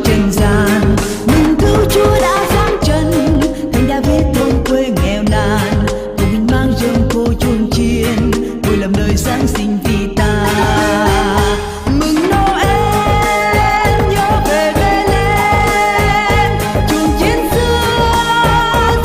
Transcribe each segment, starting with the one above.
trần gian. Mừng cứu Chúa đã giáng trần, Thánh David thôn quê nghèo nàn, cùng mình mang rơm khô chuông chiên, vui làm nơi Giáng sinh vì ta. Mừng Noel nhớ về Bethlehem, chuông chiên xưa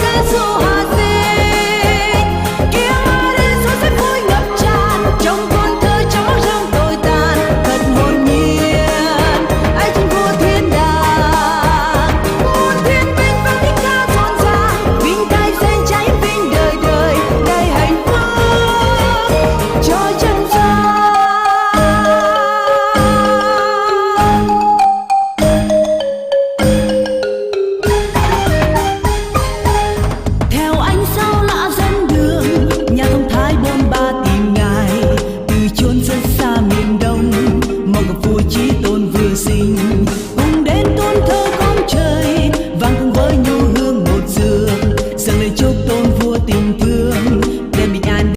Giêsu hạ sinh. Kia Maria số sẽ vui ngập tràn, trong con thơ trong máu rơm tôi tàn, thật hồn nhiên ai chính vua thiên đàng. Muôn thiên binh và tiếng ca rộn ràng, vinh cai danh cháy vinh đời đời, đầy hạnh phúc cho chân gian. Theo ánh sao lạ dẫn đường, nhà thông thái bôn ba tìm ngài, từ chốn rất xa miền đông, mong gặp vua chí tôn vừa sinh, cùng đến tôn thờ con trời, vang cùng với nhu hương một giường, dâng lời chúc tôn vua tình thương, đêm bình an.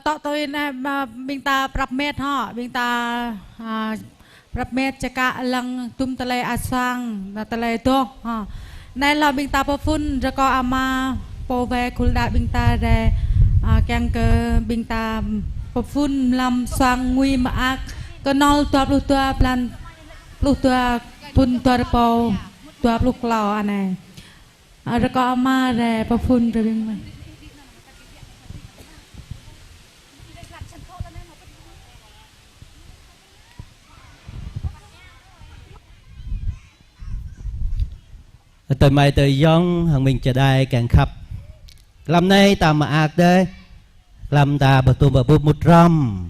Tọ tôi nè mình ta prap mét họ mình ta prap métจะกะลังตุ้มทะเลอาซังทะเลตัวในเราบิงตาพฟุนจะก็อามาโปเวคุลดาบิงตาเรแกงเกบิงตาพฟุนลำซังงุยมาอักก็นอลตัวปลุกตัวพลันปลุกตัวพุนตัวเปาตัวปลุกเหล่าอันไหนจะก็อามาเรพฟุนจะบิงมาtừ mai từ dông hàng mình chờ đai càng khắp làm nay ta mà ác đấy làm ta bật tu bật một ram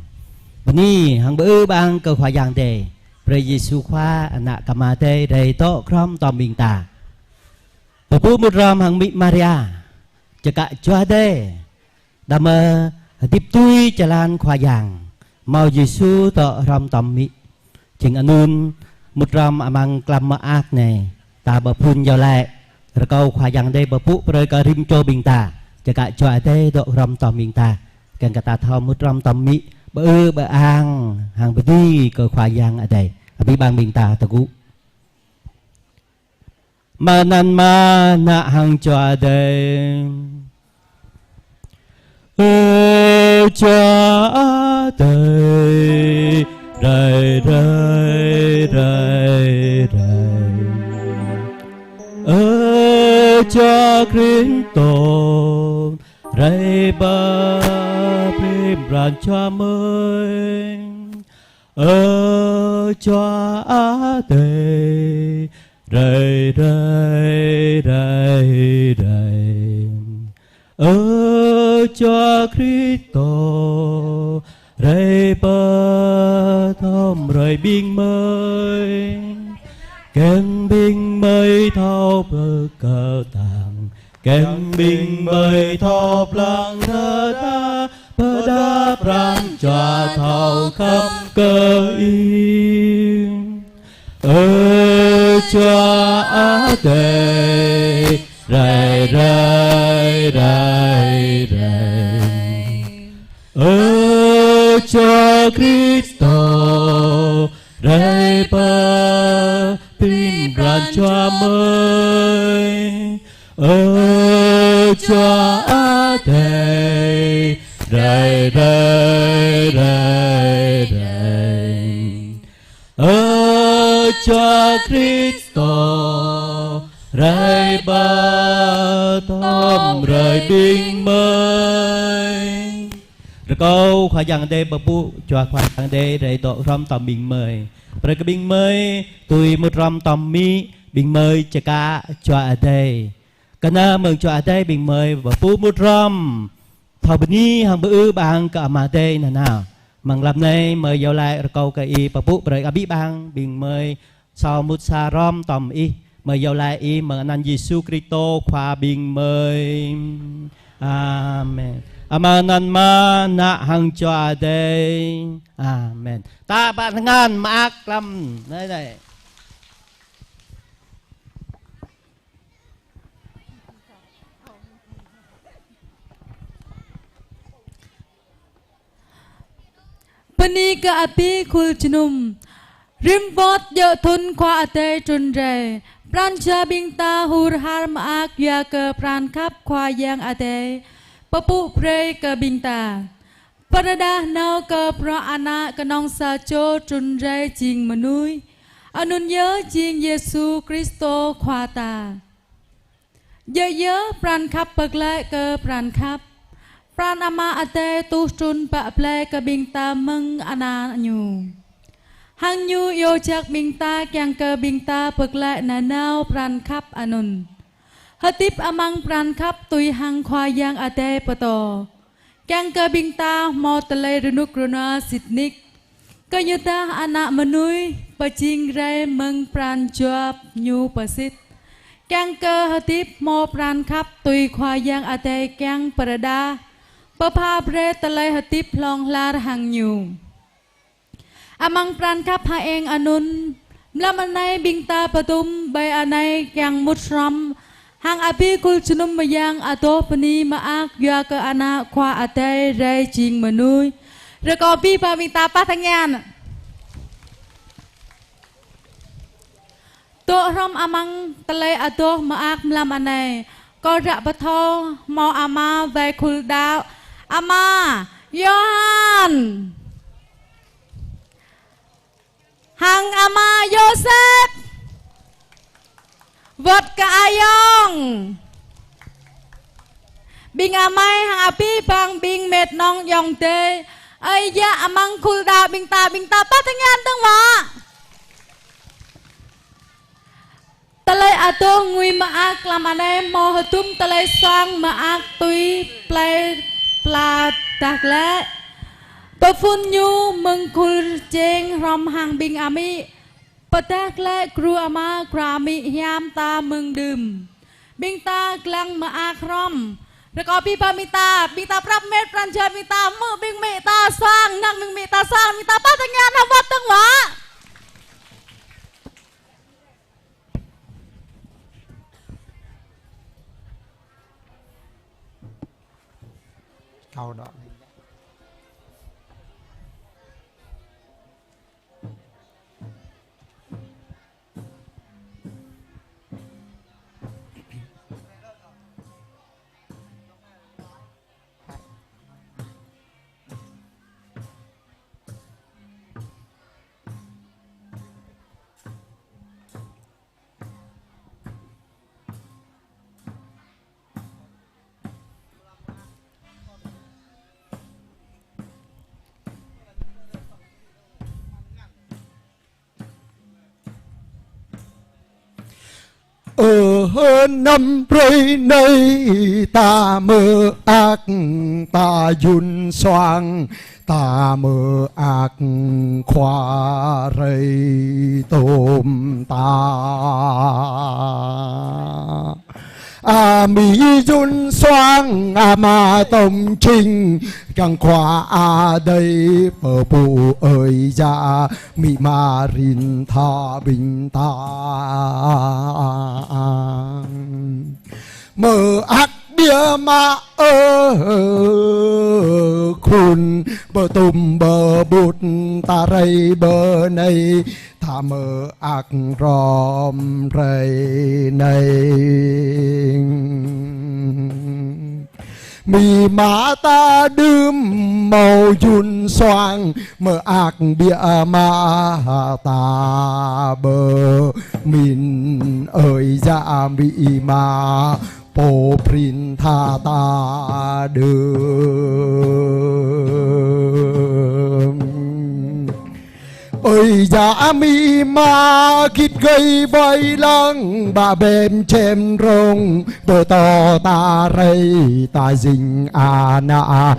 ni hàng bữa bang cơ khoa giang đề pre Giêsu khoa nạ kamate đầy to krom to mình ta bật một ram hàng mỹ Maria chờ cả cho đây đam tiếp tui jalan khoa giang mau Giêsu to ram tom mỹ chừng anun một ram amang klam ma ác này ta bờ phun vào lại rồi câu khoa giang đây bờ phụ rồi cả rim cho bình ta cho cả cho đây độ ram tầm bình ta cần cả ta thò một ram tầm mỹ bờ bờ ang hàng bờ đi cơ khoa giang ở đây bị bang bình ta ta cũ mà nan ma na hàng cho đây cho đây rơi rơi rơi rơi cho Cristo rây ba prim ran cho mới cho ate rây rây rây rây cho Cristo rây ba thom rây biên mới kèn binh mây thao bờ cờ tàng kèn binh mây thao lăng thơ ta bờ đá prang cho thao khắp cơ im cho ate rai rai rai rai cho Cristo rai ba pin ran cho mới cho ate rai rai rai rai cho Cristo rai ba tom rai binh mới rồi câu khoa giang đây bờ bu cho khoa giang đây để tổ rom tầm bình mới rồi cái bình mới tôi một rom tầm mi bình mới cho cả cho ở đây cái nào mừng cho ở đây bình mới và bu một rom thầu bên ní hàng bữa bang cả mà đây là nào mừng làm này mời vào lại rồi câu cái y bờ bu rồi cái bị bang bình mới sau một sa rom tầm y mời vào lại y mừng anh Giêsu Kitô khoa bình mới amen amanan ma na hang cho ade amen ta bạn ngan ma ak lam đây đây Pani ka api khul chnum rim bot yo thun kwa ate chun re pran cha bing ta hur har ma ak ya ke pran khap kwa yang ate papu pre ke bing ta parada nau ke pra ana kanong sa cho chun re jing manui anun nhớ jing Giêsu Christo kwa ta nhớ pran khap bak lại ke pran khap pran ama ate tu chun pa ple ke bing ta meng ana nyu hang nyu yo chak bing ta kyang ke bing ta bak lại na nau pran khap anun hatip amang pran khap tui hang khwa yang ate pato kyang ke bing ta mo tele runuk runa sitnik ke yuta anak menui paching re meng pran job nyu pasit kyang ke hatip mo pran khap tui khwa yang ate kyang parada papa bre tele hatip long lar hang nyu amang pran khap ha eng anun lam anai bing ta patum bay anai kyang mutram hang api kul chunum mayang ato pani ma ak ya ke ana khwa ate re jing manui re ko pi pa bing ta pa thanyan to rom amang tele ato ma ak lam anai ko ra pa tho mo ama ve khul dao ama Johan hang ama Joseph vượt cả ayong bing amai hang api bang bing met nong yong te ai ya amang khul da bing ta pa thangan tang ma talai ato ngui ma ak lam ane mo hatum talai sang ma ak tui play pla tak le pa phun nyu meng khul cheng rom hang bing ami patak le kru ama krami hiam ta mừng đùm bing ta klang ma ak rom rồi có pi pa mi ta bing ta prap met pran cha mi ta mơ bing mi ta sang nang bing mi ta sang mi ta pa tang yan ha wat tang wa câu đó ở năm rơi nơi ta mơ ác ta yun xoang ta mơ ác khoa rây tôm ta mỹ yun xoang mà tông trình càng khoa đây phở bù ơi dạ mỹ ma rin tha bình ta mơ ác bia ma khun bờ tùm bờ bụt ta rây bờ này ta mơ ác rom rây này mì má ta đơm màu yun xoang mơ ác bia ma ta bờ min ơi dạ mỹ ma po prin tha ta đường ơi dạ mi ma kít gây vây lăng bà bèm chém rong bờ to ta rây ta dình ana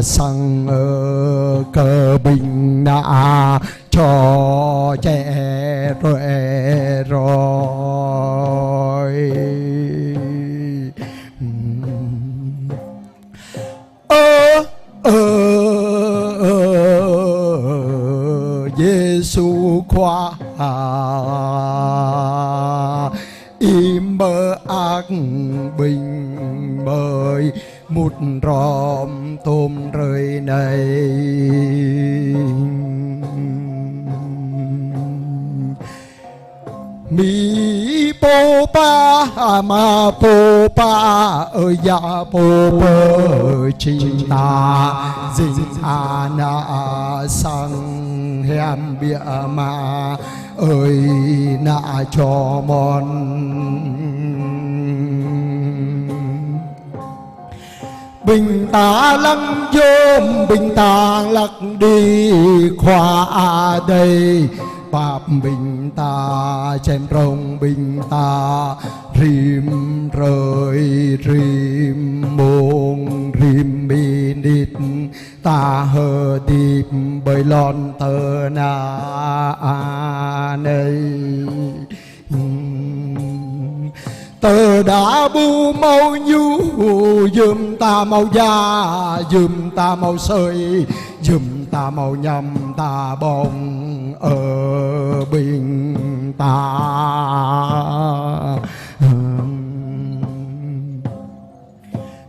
sang cờ bình na cho trẻ rồi su khoa im mơ ác bình mời một ròm tôm rơi này mi po pa ma po pa ơi ya po po chinh ta dinh ana sang hem bia ma ơi na cho mon bình ta lăng dôm bình ta lắc đi khoa đây bạp bình ta chém rồng bình ta rìm rơi rìm mông rìm mi nít ta hờ điệp bơi lon tờ na này tờ đã bu màu nhu dùm ta màu da dùm ta màu sợi dùm ta màu nhầm ta bông ở bình ta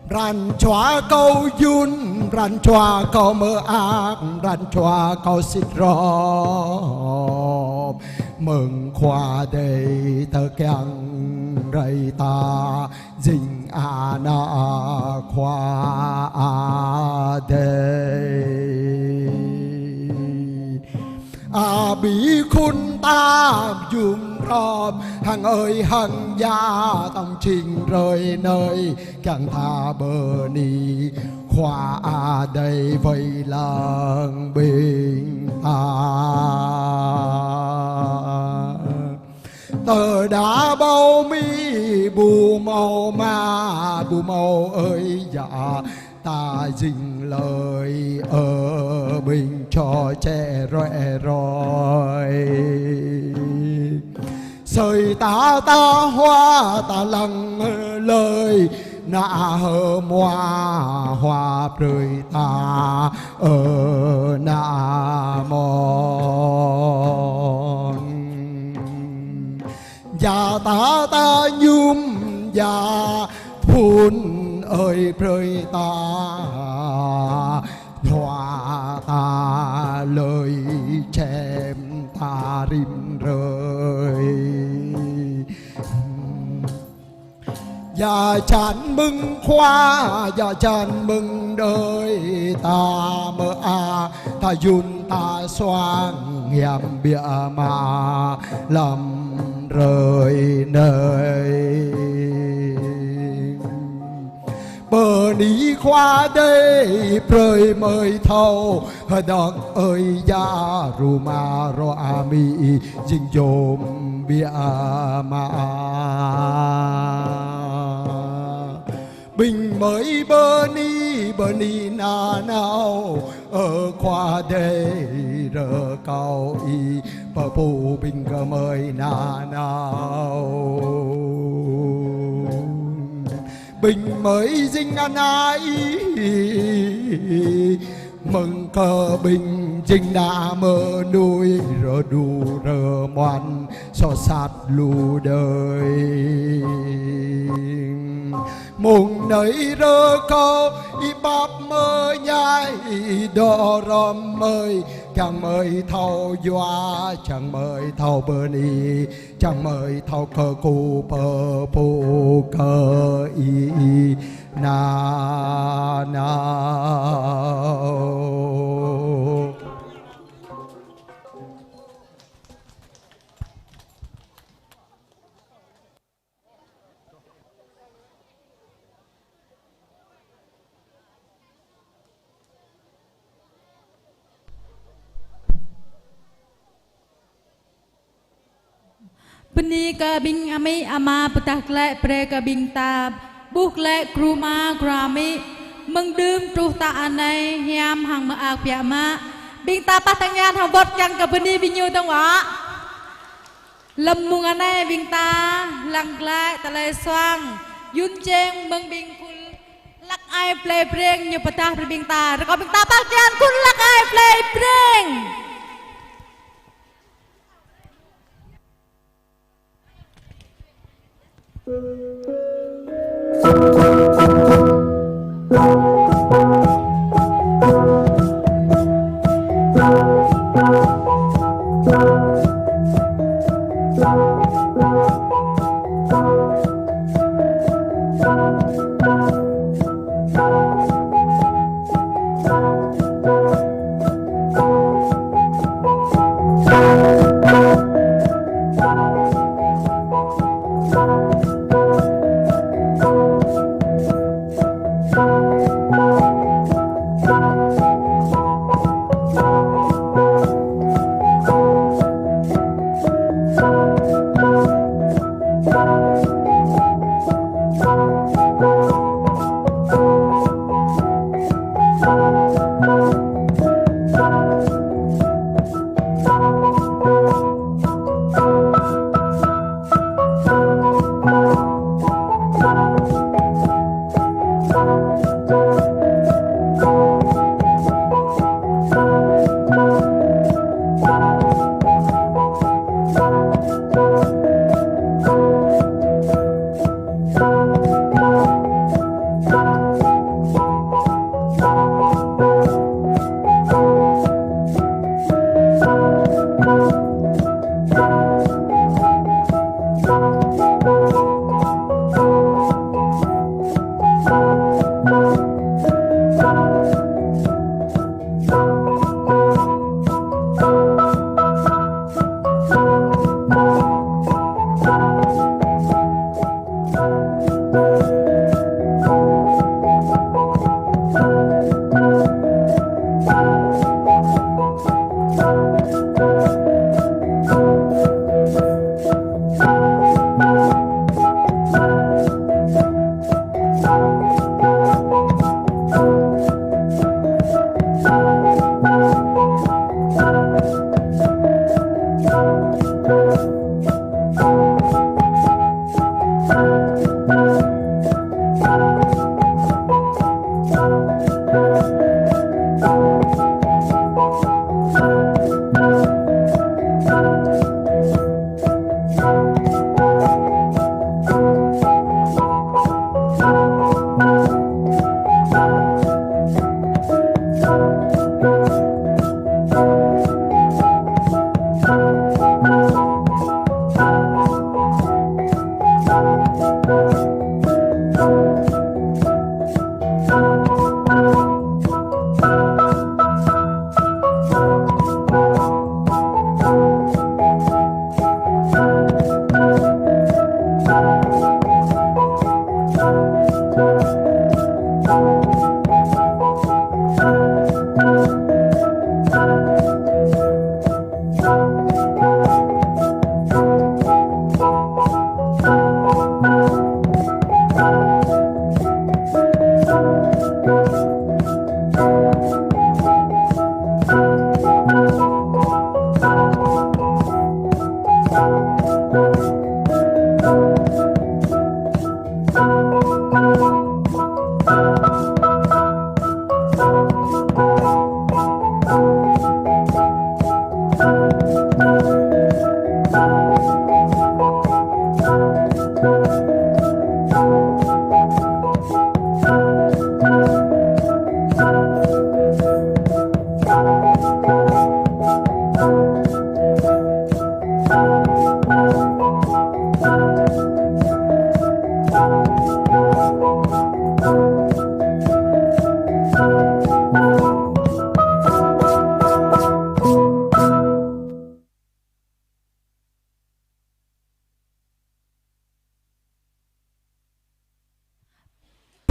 răn chóa câu yun răn chóa câu mơ ác răn chóa câu xịt rộp mừng khoa đây thơ keng rây ta dinh na khoa đây bị khôn ta dùm ròm hàng ơi hàng gia tông trình rơi nơi càng tha bờ ni khoa đây vây làng bình ta tờ đã bao mi bù màu ma bù màu ơi dạ ta dình lời ở bình cho trẻ rồi sợi ta hoa ta lăng lời nạ hờ hoa rơi ta ở nạ mòn và ta nhum và phun ơi rơi ta hoa ta lời chém ta rìm rơi và chán mừng khoa và chán mừng đời ta mơ ta yun ta xoang hiểm bịa mà làm rơi nơi bờ ní khoa đây trời mời thâu đọc ơi ya ruma ro ami dinh dôm bia mà bình mới bờ ni na nào ở khoa đây rờ cao y bờ bù bình cơ mời na nào bình mới dinh an ai mừng cờ bình dinh đã mơ nuôi rờ đù rờ moan so sát lù đời mùng nấy rơ câu y bắp mơ nhai đò ròm mơi chẳng mời thâu doa chẳng mời thâu bơ ni chẳng mời thâu cơ cu pơ pu cơ y na Peni ka bing ami ama petah lek pre ka bing ta buh lek kruma grami mừng đêm tru ta anai hiam hang ma ak pia ma bing ta patangan hang bot yang ka peni binyu tong wa lâm mung anai bing ta lang lek ta le swang yun cheng mừng bing kul lak ai play preng nyu petah pre bing ta ko bing ta patangan kul lak ai play preng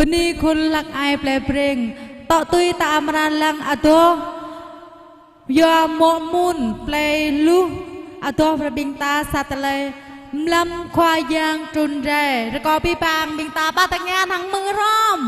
Beni kun lak ai play pring tok tui ta amran lang ato yo mo mun play lu ato pra bing ta satle mlam khoa yang trun re rồi có pi pang bing ta ba ta nghe thằng mưa rom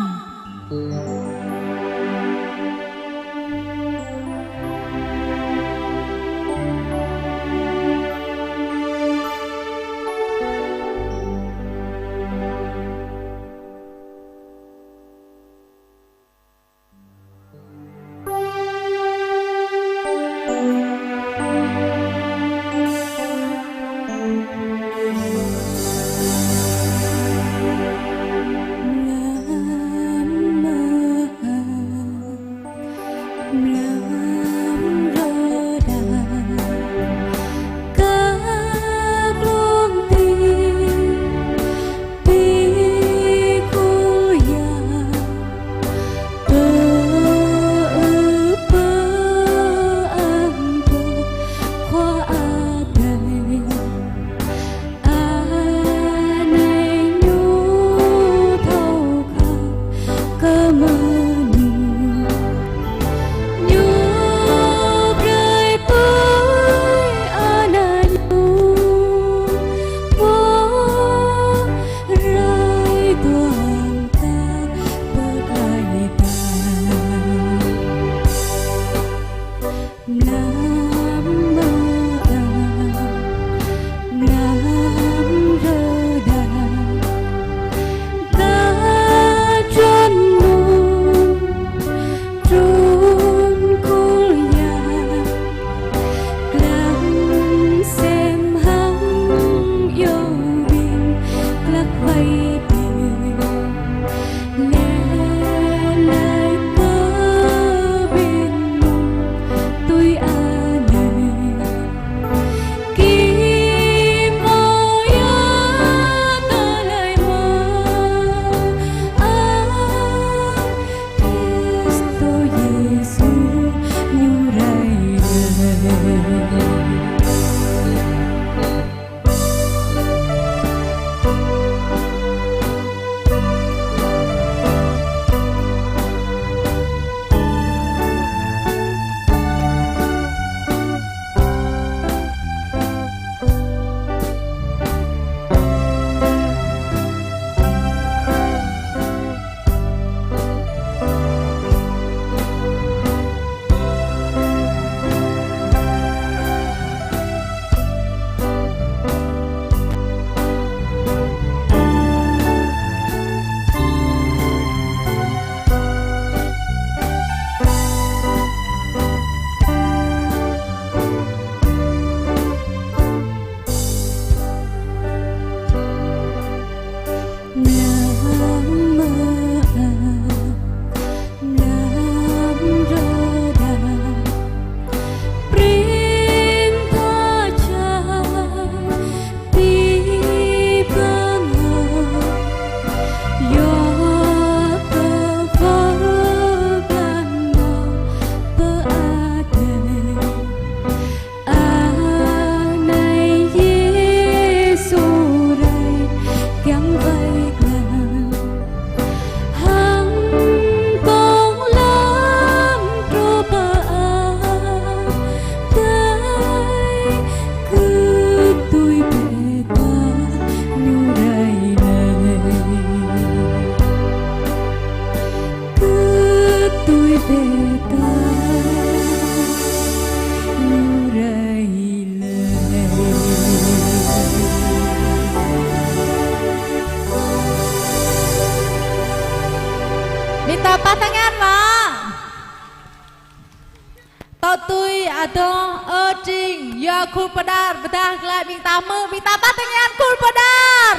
Kul Padar bedah lại Bing Ta mơ Bing Ta bắt thanh an Kul Padar.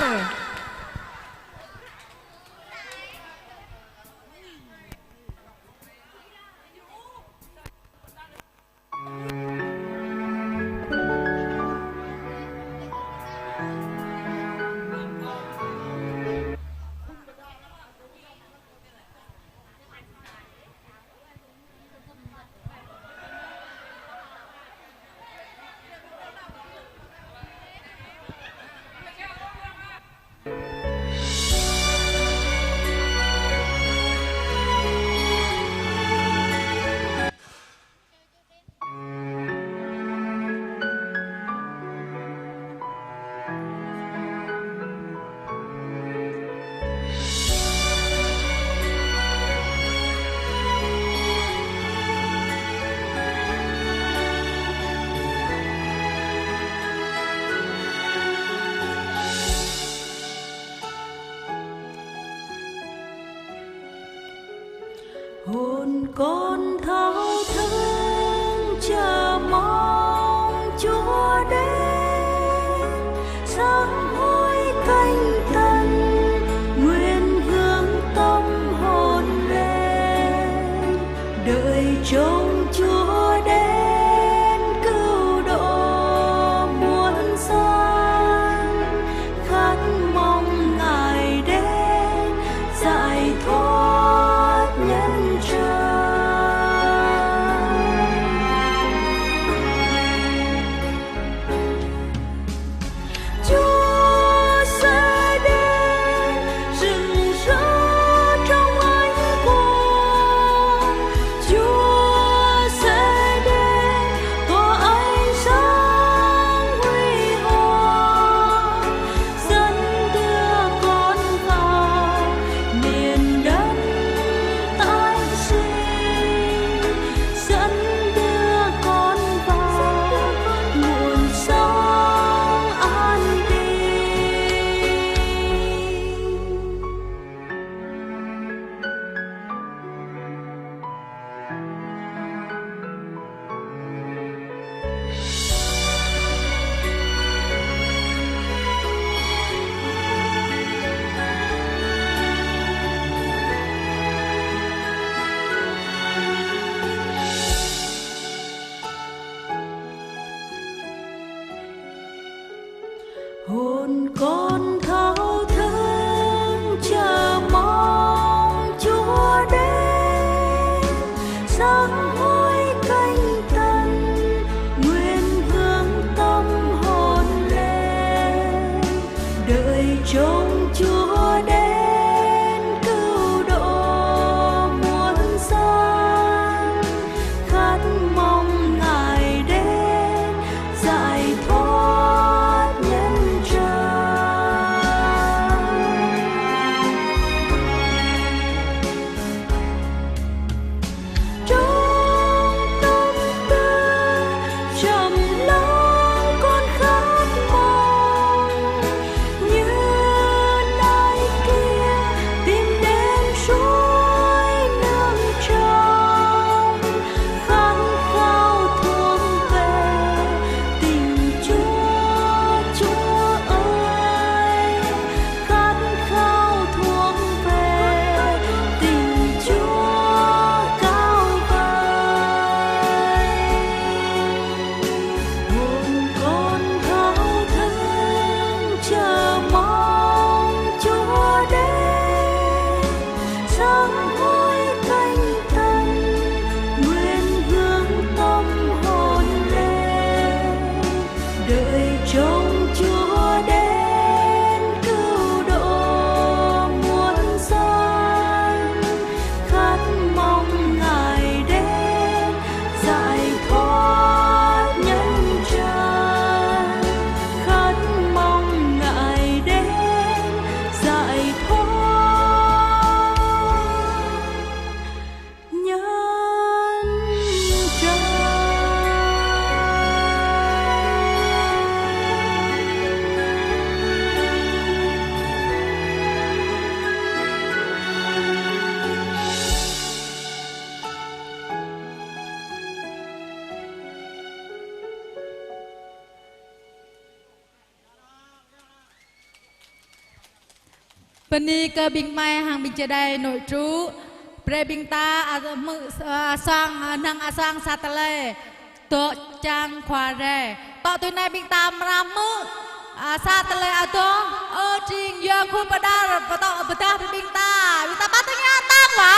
Hồn con thao thức chờ mong Chúa đến sáng hối canh tân nguyện hướng tâm hồn lên đợi trông Chúa đến cứu độ muôn dân khát mong Ngài đến giải thoát nhân Chúa sẽ đến rực rỡ trong ánh quang, Chúa sẽ đến tỏa ánh sáng huy hoàng, dẫn đưa con vào miền đất tái sinh, dẫn đưa con vào nguồn sống an bình. Hồn con thao thức chờ mong Chúa đến sáng hối canh tân nguyện hướng tâm hồn lên đợi trông Chúa đến cứu độ muôn dân khát mong Ngài đến giải thoát nhân gian. ปนีก็บิงไม่ห่างบิงจะได้หน่อยจูเปรบิงตาอามือสร้างนังอาสร้างสัตเลโตจังควาเรต่อตัวในบิงตามรามือสัตเลอาตัวจริงยอคุณประดาประตอประตาบิงตาปัตยาตั้งหวะ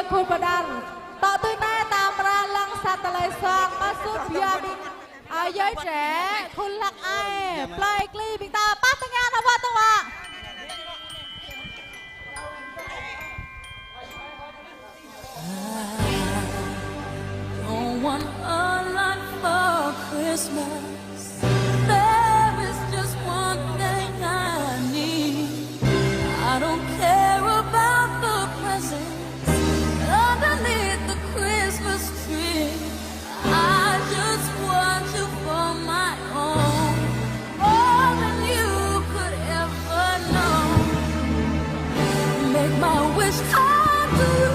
khôn bà đàn tọ tôi nay tam ra lăng sa tà lây sang mà suốt bia mình giới trẻ khôn lắc ai play kli mình ta bắt tay ngang nào vào tông ạ. Don't want a lot for Christmas. There is just one thing I need. I don't care about the presents underneath the Christmas tree. I just want you for my own, more than you could ever know. Make my wish come true.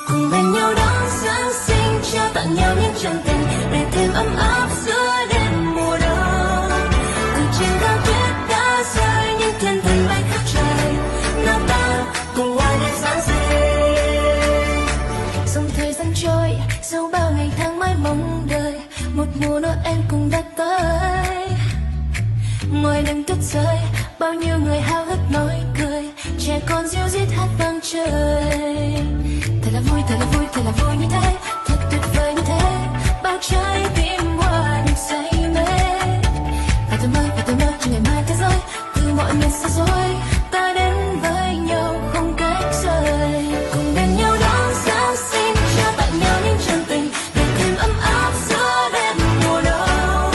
Cùng bên nhau đón Giáng sinh, trao tặng nhau những chân tình để thêm ấm áp giữa đêm mùa đông. Từ trên cao tuyết đã rơi những thiên thần bay khắp trời, nào ta cùng hòa đến Giáng sinh. Dòng thời gian trôi, dẫu bao ngày tháng mãi mong đợi, một mùa Noel cùng đã tới. Ngồi đừng tuyết rơi, bao nhiêu người háo hức nói cười, trẻ con ríu rít hát vang trời. Thật là vui, thật là vui, thật là vui như thế, thật tuyệt vời như thế, bao trái tim hoa được say mê. Và tôi mơ cho ngày mai thế giới, từ mọi miền xa xôi, ta đến với nhau không cách rời. Cùng bên nhau đón Giáng sinh, trao tặng nhau những chân tình để thêm ấm áp giữa đêm mùa đông.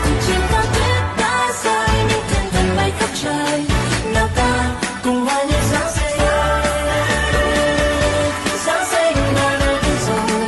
Từ trên cao tuyết đã rơi những thiên thần bay khắp trời, nào ta cùng hòa nhạc Giáng sinh. Giáng sinh nơi nơi tiếng rồng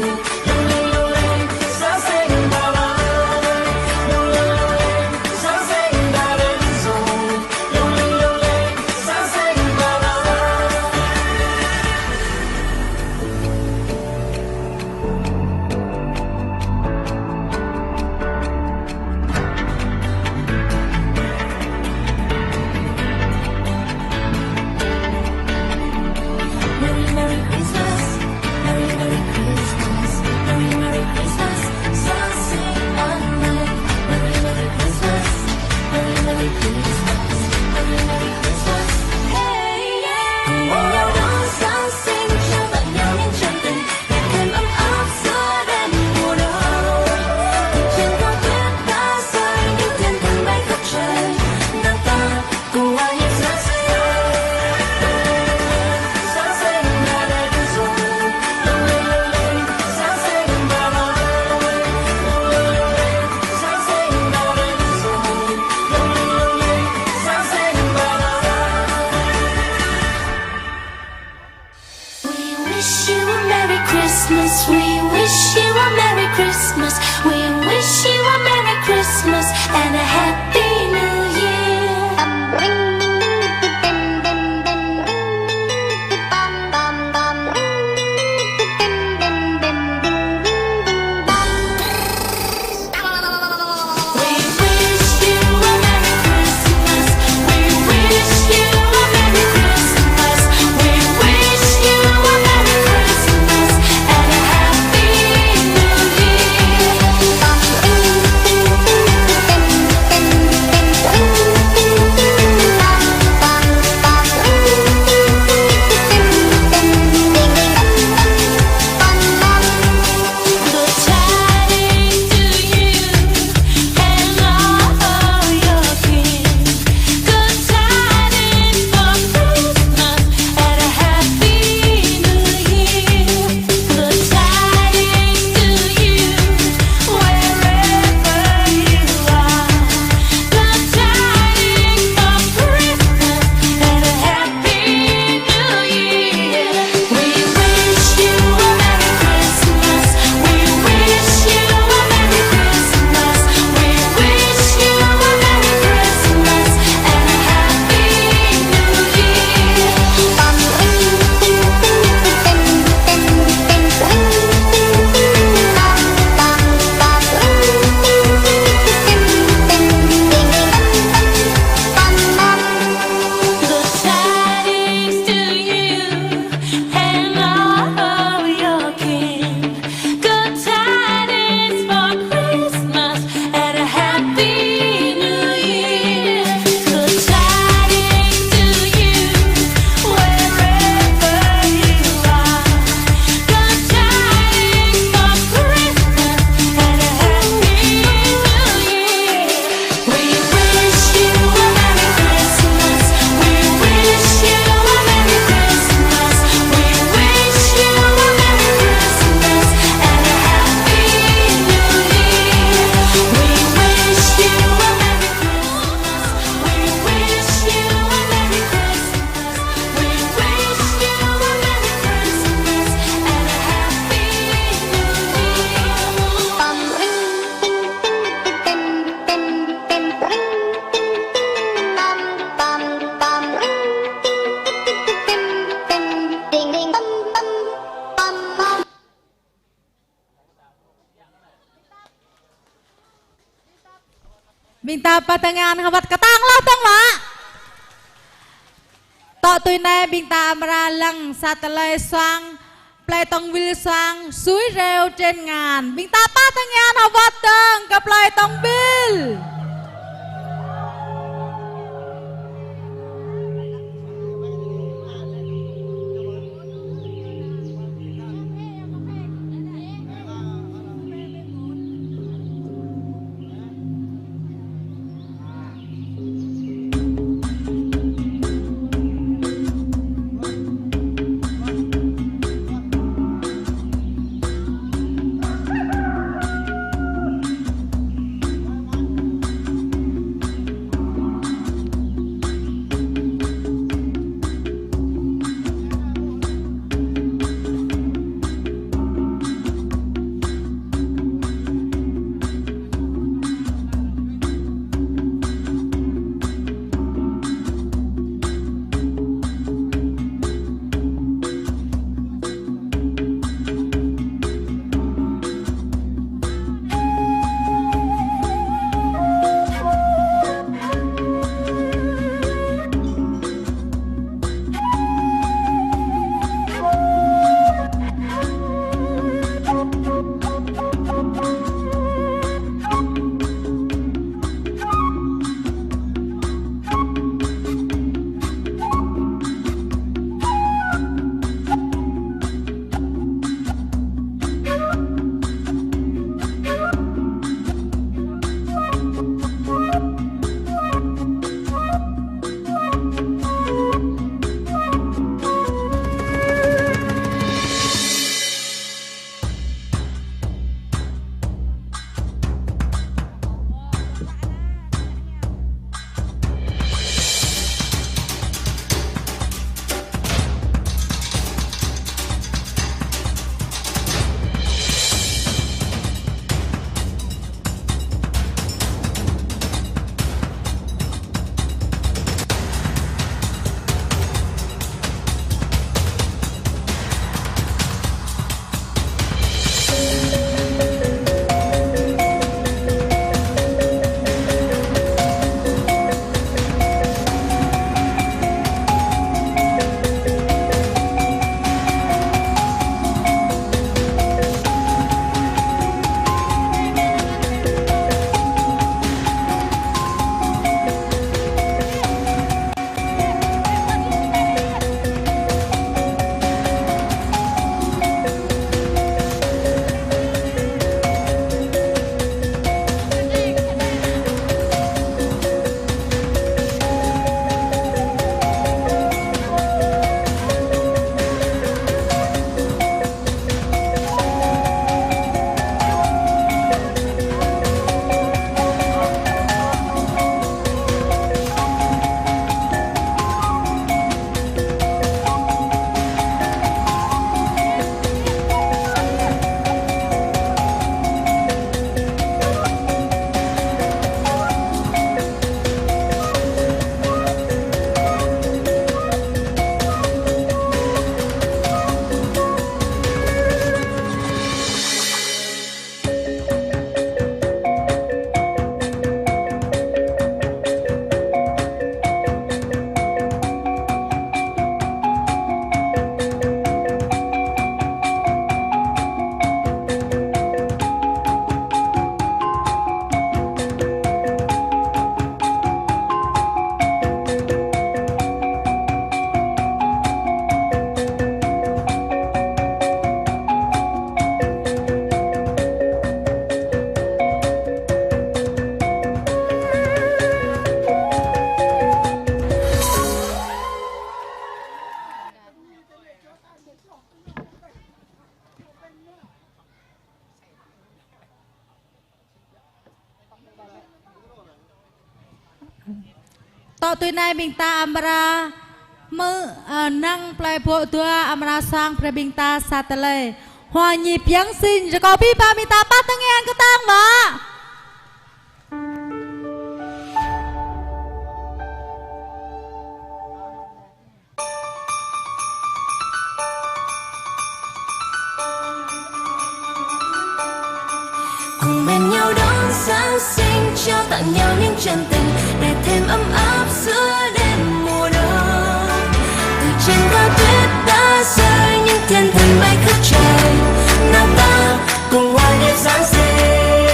minta patengan hawat ketang lo tang ma to tui nai minta amra lang satlai sang play tong vil sang suối rêu trên ngàn minta patengan hawat tang ka play tong vil to tui nai minta amra nang play bộ tua amra sang pre minta satale hoa nhịp yang xin rồi có bi ba minta bắt tăng nghe cái tang mà cùng bên nhau đón Giáng sinh cho ta tặng nhau những chân tình để thêm ấm áp giữa đêm mùa đông. Từ trên cao tuyết đã rơi những thiên thần bay khắp trời, nào ta cùng hòa nhịp Giáng sinh.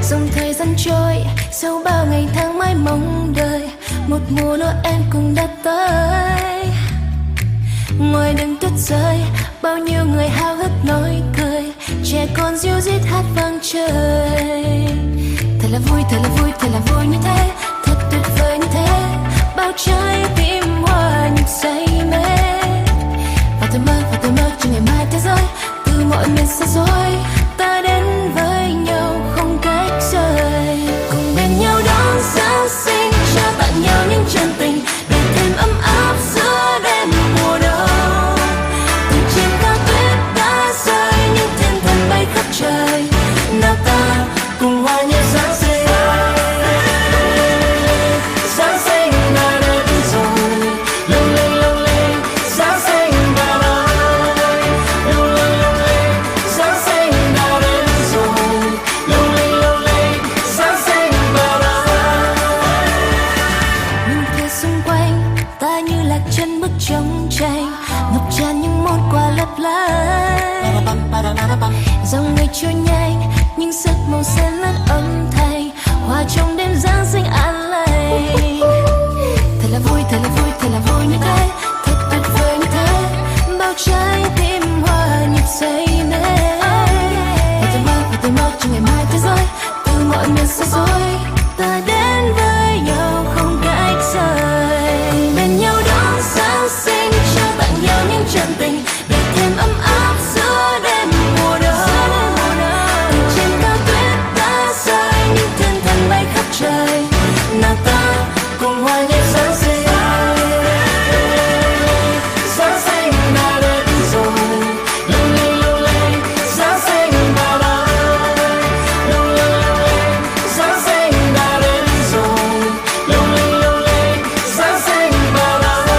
Dòng thời gian trôi sau bao ngày tháng mãi mong đợi, một mùa Noel cũng đã tới. Ngoài đường tuyết rơi bao nhiêu người háo hức nói cười, trẻ con ríu rít hát vang trời. Thật là vui, thật là vui, thật là vui như thế, thật tuyệt vời như thế, bao trái tim hoa nhịp say mê. Và tôi mơ cho ngày mai thế giới từ mọi miền xa xôi ta đến với nhau không cách rời, cùng bên nhau đón Giáng sinh, trao tặng nhau những chân tình để thêm ấm áp giữa đêm mùa đông. Từ trên cao tuyết đã rơi những thiên thần bay khắp trời, nào ta cùng hòa nhịp Giáng sinh. Giáng sinh đã đến rồi, lung linh lung linh, Giáng sinh đã tới. Lung linh lung linh, Giáng sinh đã đến rồi, lung linh lung linh, Giáng sinh đã tới. Những thứ xung quanh ta như lạc chân bức trong tranh, ngập tràn những món quà lấp lánh. Dòng người trôi nhanh nhưng giấc màu xen lẫn âm thanh, hòa trong đêm Giáng sinh an lành. Thật là vui, thật là vui, thật là vui như thế, thật tuyệt vời như thế, bao trái tim hòa nhịp say mê. Và tôi mơ cho ngày mai thế giới từ mọi miền xa xôi ta đến với nhau không cách rời. Bên nhau đón Giáng sinh, trao tặng nhau những chân tình để thêm ấm áp giữa đêm mùa đông. Từ trên cao tuyết đã rơi những thiên thần bay khắp trời, nào ta cùng hòa nhịp Giáng sinh. Giáng sinh đã đến rồi, lung linh lung linh, Giáng sinh đã tới. Lung linh lung linh, Giáng sinh đã đến rồi, lung linh lung linh, Giáng sinh đã tới.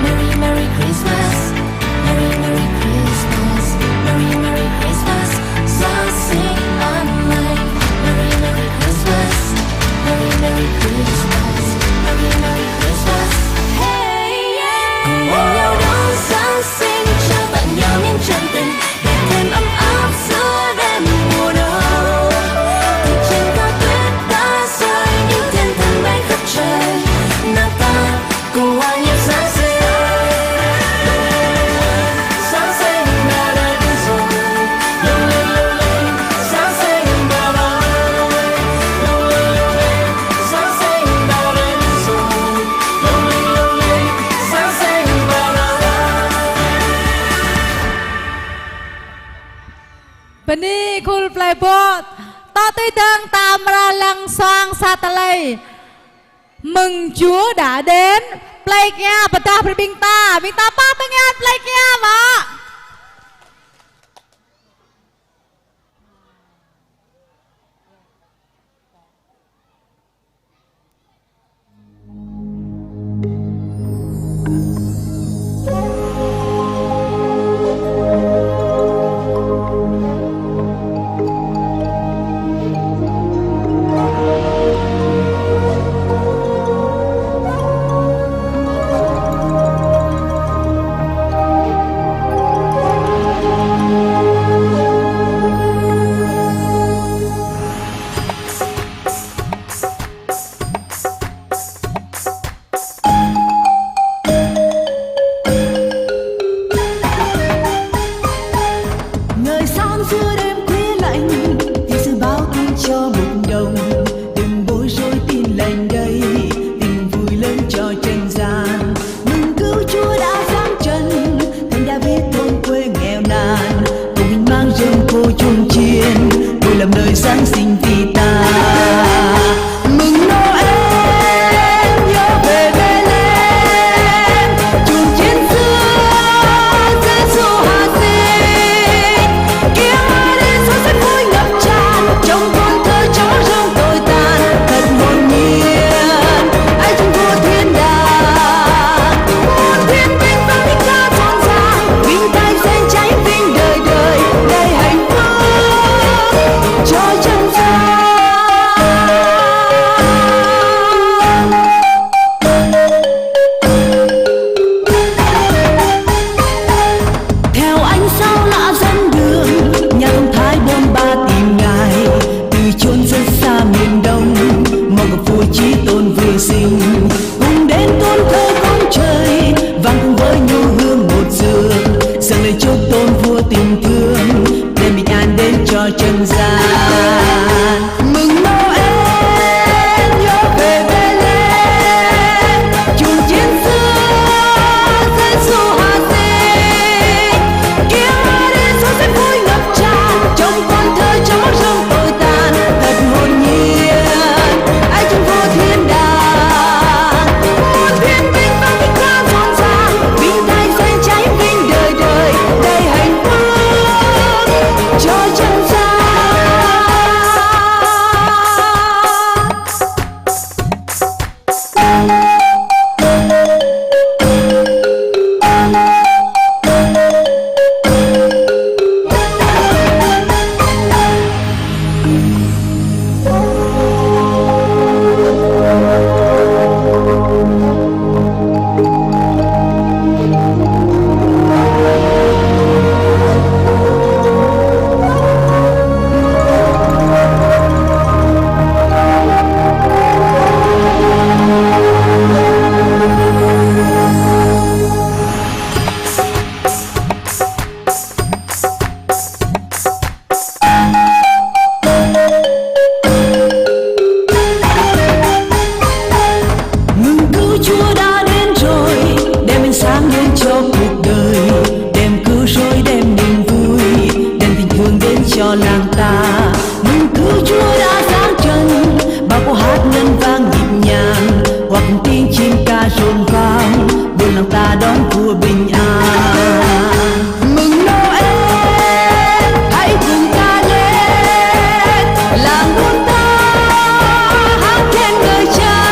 Merry Merry Christmas, Merry Merry Christmas, Merry Merry Christmas, Giáng sinh an lành. Merry Merry Christmas, Merry Merry Christmas, Merry Merry Christmas. Hey yeah. Cùng bên nhau đón Giáng sinh, trao tặng nhau những chân tình để thêm ấm áp giữa đêm mùa đông. Từ trên cao tuyết đã rơi những thiên thần bay khắp trời, nào ta cùng hòa nhịp Giáng sinh. Giáng sinh đã đến rồi, lung linh lung linh, Giáng sinh đã tới. Lung linh lung linh, Giáng sinh đã đến rồi, lung linh lung linh, Giáng sinh đã tới. วันนี้คุณปลายโบตต่อตื้อเติงตามราลังซองซาตะเลยมึงchúa đã đến play kia bật ta phải bình ta ba ta nghe play kia mà ngời sáng giữa đêm khuya lạnh thì sự báo tin cho một đồng đừng bối rối tin lành đây tình vui lớn cho trần gian mừng cứu Chúa đã giáng trần thành David thôn quê nghèo nàn cùng mình mang rơm khô chuông chiên vui làm nơi Giáng sinh vì ta mừng Noel nhớ về Bethlehem chuông chiến xưa Giêsu hạ sinh tiếng hát đến số rất vui ngập cho trần gian. Mừng Noel nhớ về Bethlehem, chùm chiến xưa Giêsu hạ sinh. Kia đến số sẽ vui ngập tràn trong con thơ trong mắt rông tồi tàn, thật hồn nhiên ai trong vô thiên đàng. Muôn thiên binh vang tiếng ca rộn ràng, vinh thanh xoay cháy vinh đời đời, đầy hạnh phúc cho trần gian. Mừng cứu Chúa đã đến rồi, đem ánh sáng đến cho cuộc đời, đem cứu rỗi đem niềm vui, đem tình thương đến cho làng ta. Mừng cứu Chúa đã sáng trần, bao câu hát ngân vang nhịp nhàng, hoặc tiếng chim ca rộn vang, buồn lòng ta đón vua bình an. Mừng Noel, hãy cùng ta lên, làng buôn ta hát khen ngợi Cha.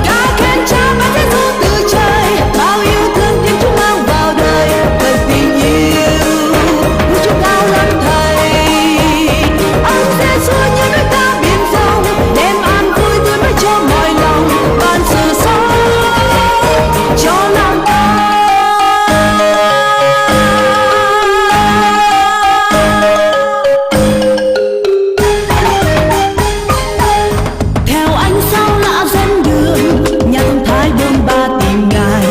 Ca khen Cha ban Giêsu từ trời, bao yêu thương Thiên Chúa mang vào đời, thật tình yêu của Chúa cao lắm Thầy. Ông Giêsu như núi ta biển rộng, đem an vui tươi mới cho mọi lòng, ban sự sống cho lòng ta. Theo ánh sao lạ dẫn đường, nhà thông thái bôn ba tìm Ngài,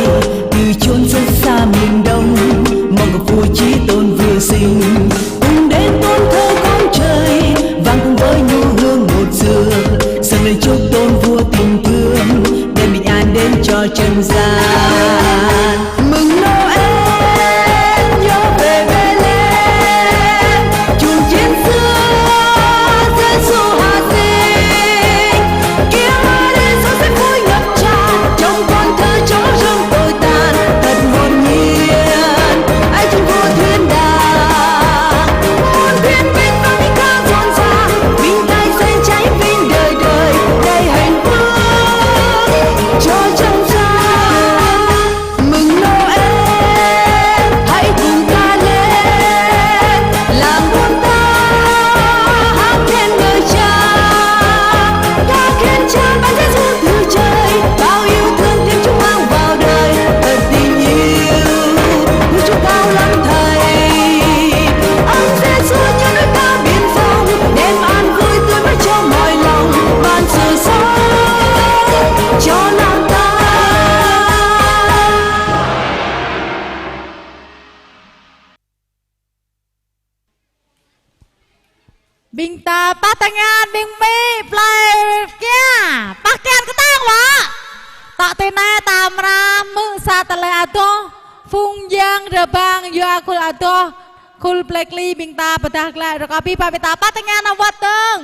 từ chốn rất xa miền Đông, mong gặp vua Chí Tôn vừa sinh. Cùng đến tôn thờ con trời, vang cùng với nhu hương một dừa, dâng lên chúc tôn vua tình thương, đem bình an đến cho trần gian. Mừng Noel nhớ về Bethlehem, chùm chiến xưa Giêsu hạ sinh. Kia đến số sẽ vui ngập tràn trong con thơ trong mắt rông tồi tàn, thật hồn nhiên ai trong vô thiên đàng. Muôn thiên binh vang tiếng ca rộn ràng, vinh thanh xoay cháy vinh đời đời, đầy hạnh phúc cho trần gian. Mừng Noel, hãy cùng ta lên, làng buôn ta hát khen ngợi Cha. Ca khen Cha ban Giêsu từ trời, bao yêu thương Thiên Chúa mang vào đời, thật tình yêu của Chúa cao lắm Thầy. Ông Giêsu như núi ta biển rộng, đem an vui tươi mới cho mọi lòng, ban sự sống cho lòng ta. Binta patangan bing mi play kia pakaian ketang wa tak tena tamra mung satale ato fung yang rebang yo akul ato kul plekli binta patah kla rakapi pamita patangan awateng.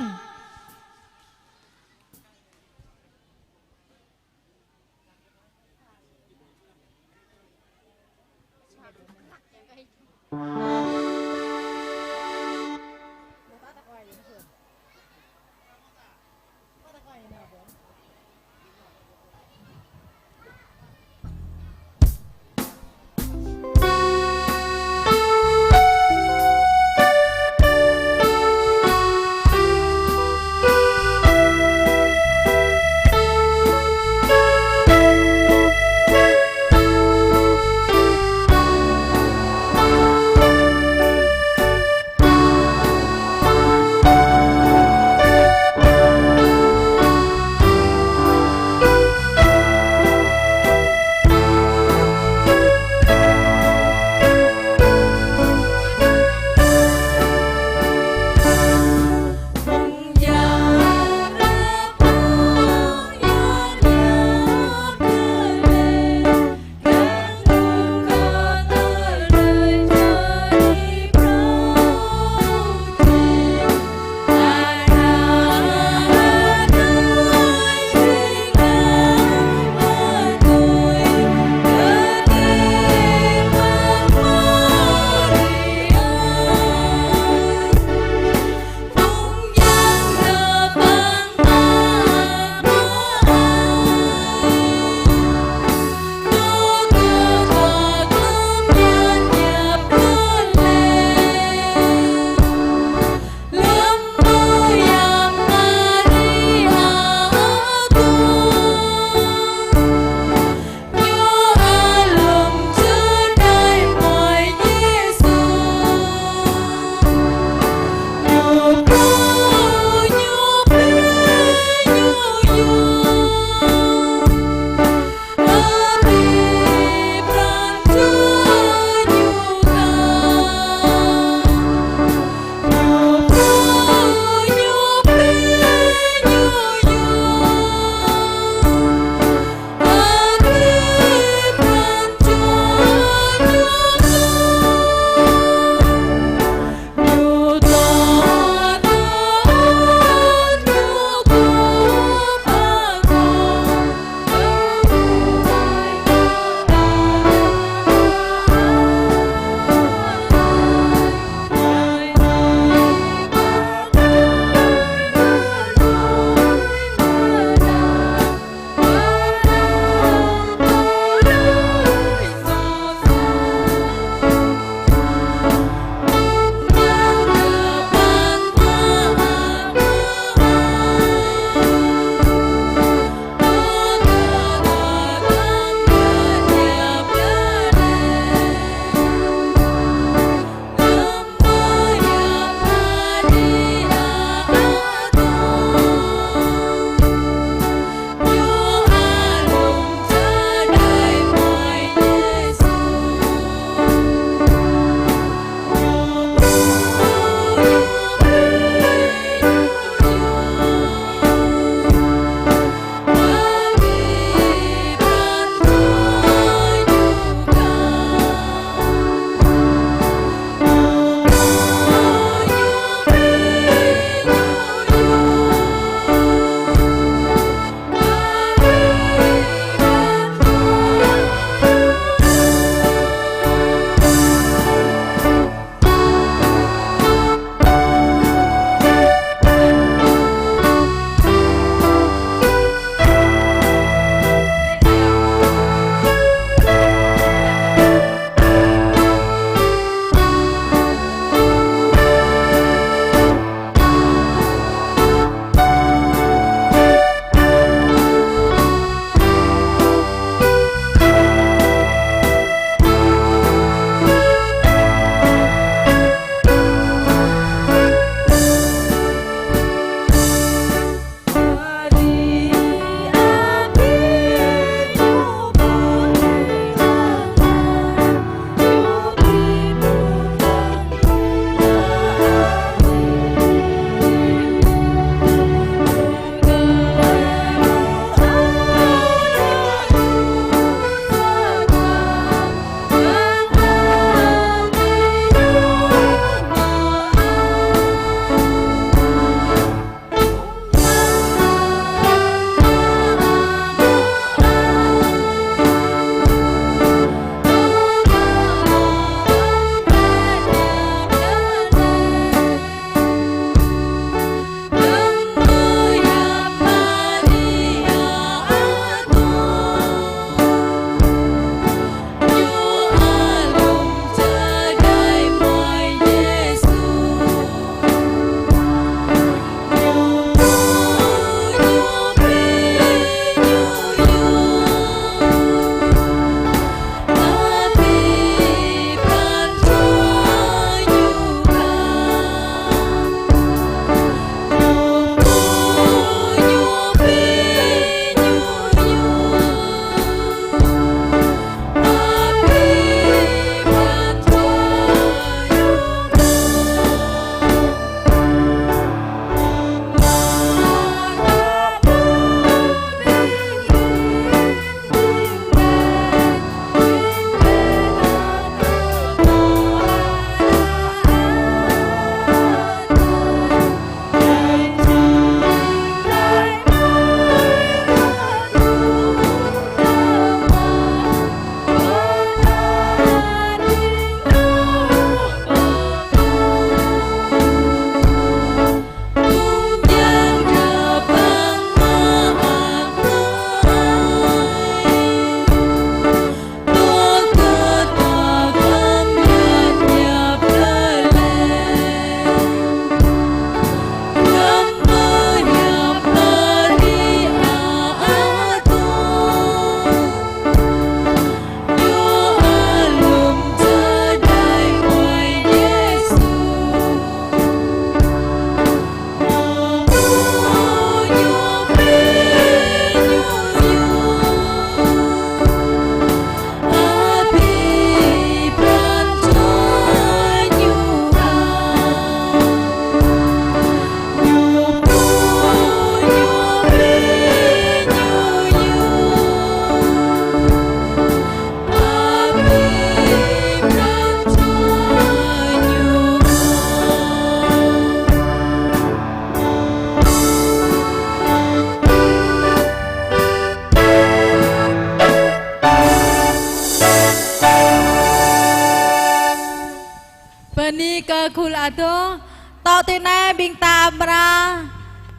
cool ato to tin này bình ta bra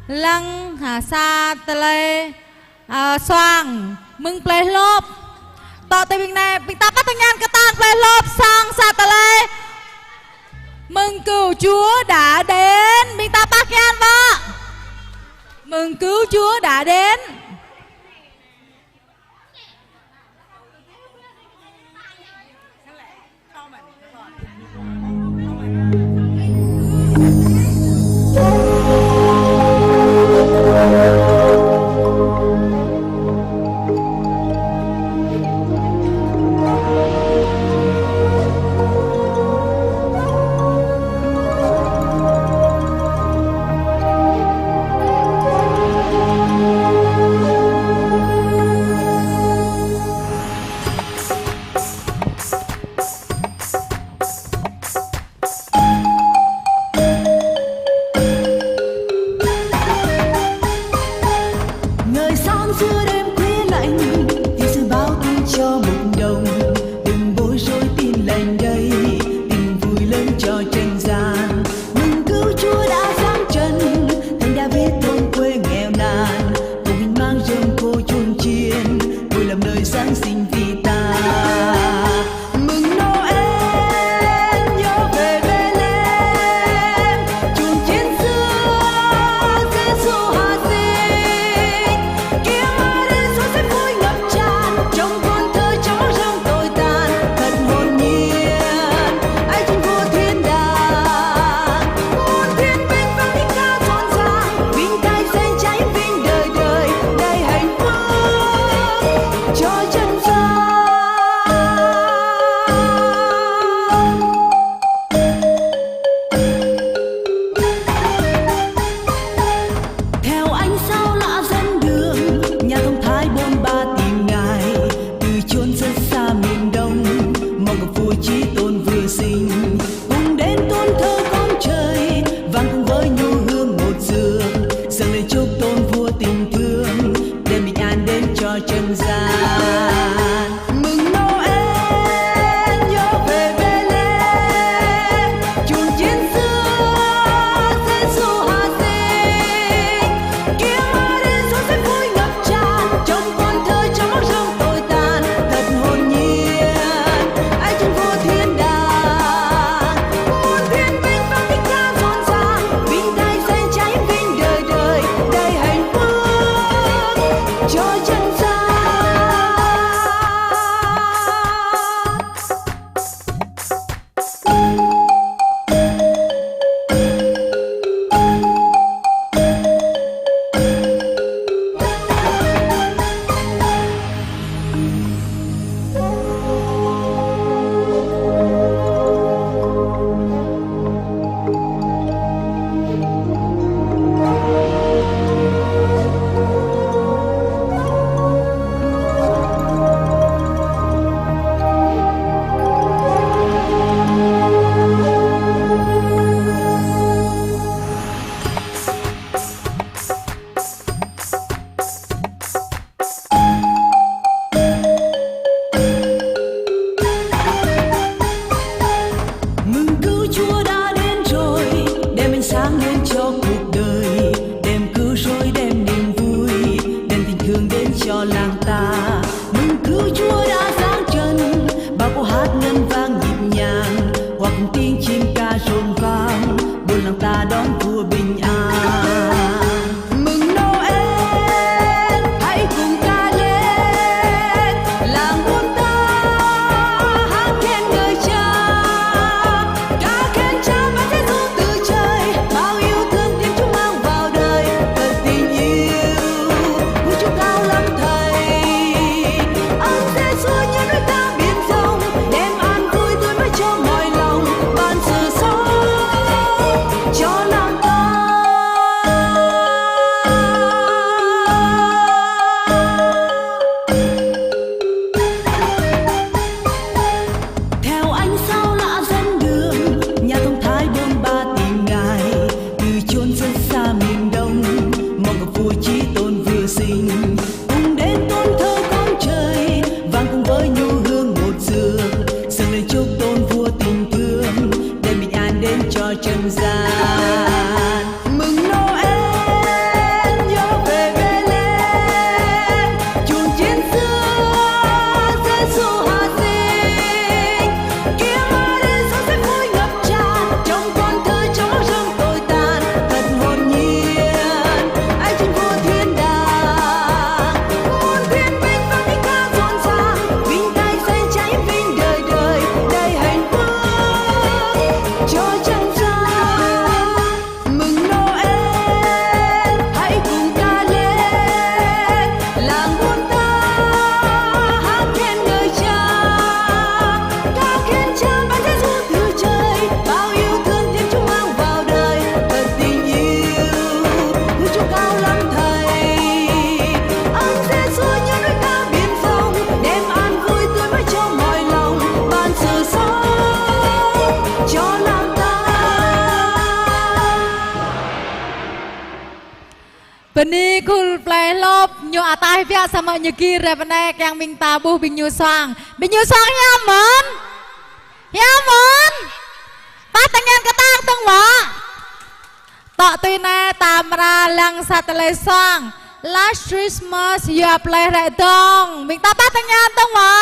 lăng hà sa tele xoang mừng play lốp to tin bình này bình ta bắt thanh nhàn cái tang play lốp sang sa tele mừng cứu Chúa đã đến bình ta bắt nhàn vợ mừng cứu Chúa đã đến. Ngời sáng giữa đêm khuya lạnh thì sự báo tin cho một đồng đừng bối rối tin lành đây tình vui lớn cho trần gian mừng cứu Chúa đã giáng trần thành David thôn quê nghèo nàn cùng hình mang rơm khô chuông chiên vui làm nơi Giáng sinh vì ta mừng Noel nhớ về Bethlehem chuông chiến xưa Giêsu hạ sinh tiếng hát đến suốt sẽ vui ngập tràn trong con thơ trong óc rông tồi tàn thật hồn nhiên ai trên vua thiên đàng muôn thiên binh vang tiếng ca rộn ràng vinh tay xanh cháy vinh đời đời đầy hạnh phúc cho chân gian. Theo ánh sao lạ dẫn đường nhà thông thái bôn ba tìm ngài từ chốn rất xa miền đông mong gặp vua chí tôn vừa sinh cùng đến tôn thờ con trời vang cùng với nhu hương một giường dâng lên chúc tôn vua tình thương đem bình an đến cho trần gian mừng Noel nhớ về Bethlehem chuông chiến xưa Giêsu hạ sinh tiếng hát đến suốt sẽ vui ngập tràn trong con thơ trong óc rông tồi tàn thật hồn nhiên ai trên vua thiên đàng muôn thiên binh vang tiếng ca rộn ràng vinh tay xanh cháy vinh đời đời đầy hạnh phúc cho chân gian. Mừng cứu Chúa đã đến rồi đem ánh sáng lên cho cuộc đời đem cứu rỗi đem niềm vui đem tình thương đến cho làng ta mừng cứu Chúa đã giáng trần bao câu hát ngân vang nhịp nhàng hòa cùng tiếng chim ca rộn vang buôn làng ta đón vua bình an mừng Noel hãy cùng ca lên làng buôn ta hát khen ngợi Cha ca khen Cha ban Giêsu từ trời bao yêu thương Thiên Chúa mang vào đời thật tình yêu của Chúa cao lắm thầy ơn Giêsu nhân đôi ta biển rộng đem an vui tươi mới cho mọi lòng ban sự sống cho làng ta Penikul play lop nyo atay via sama nyekir repanek yang bing tabuh bing nyusang yaman yaman patengan ketang tung wa tok tuina tamra lang satelai sang last Christmas you play right dong bing ta patengan tung wa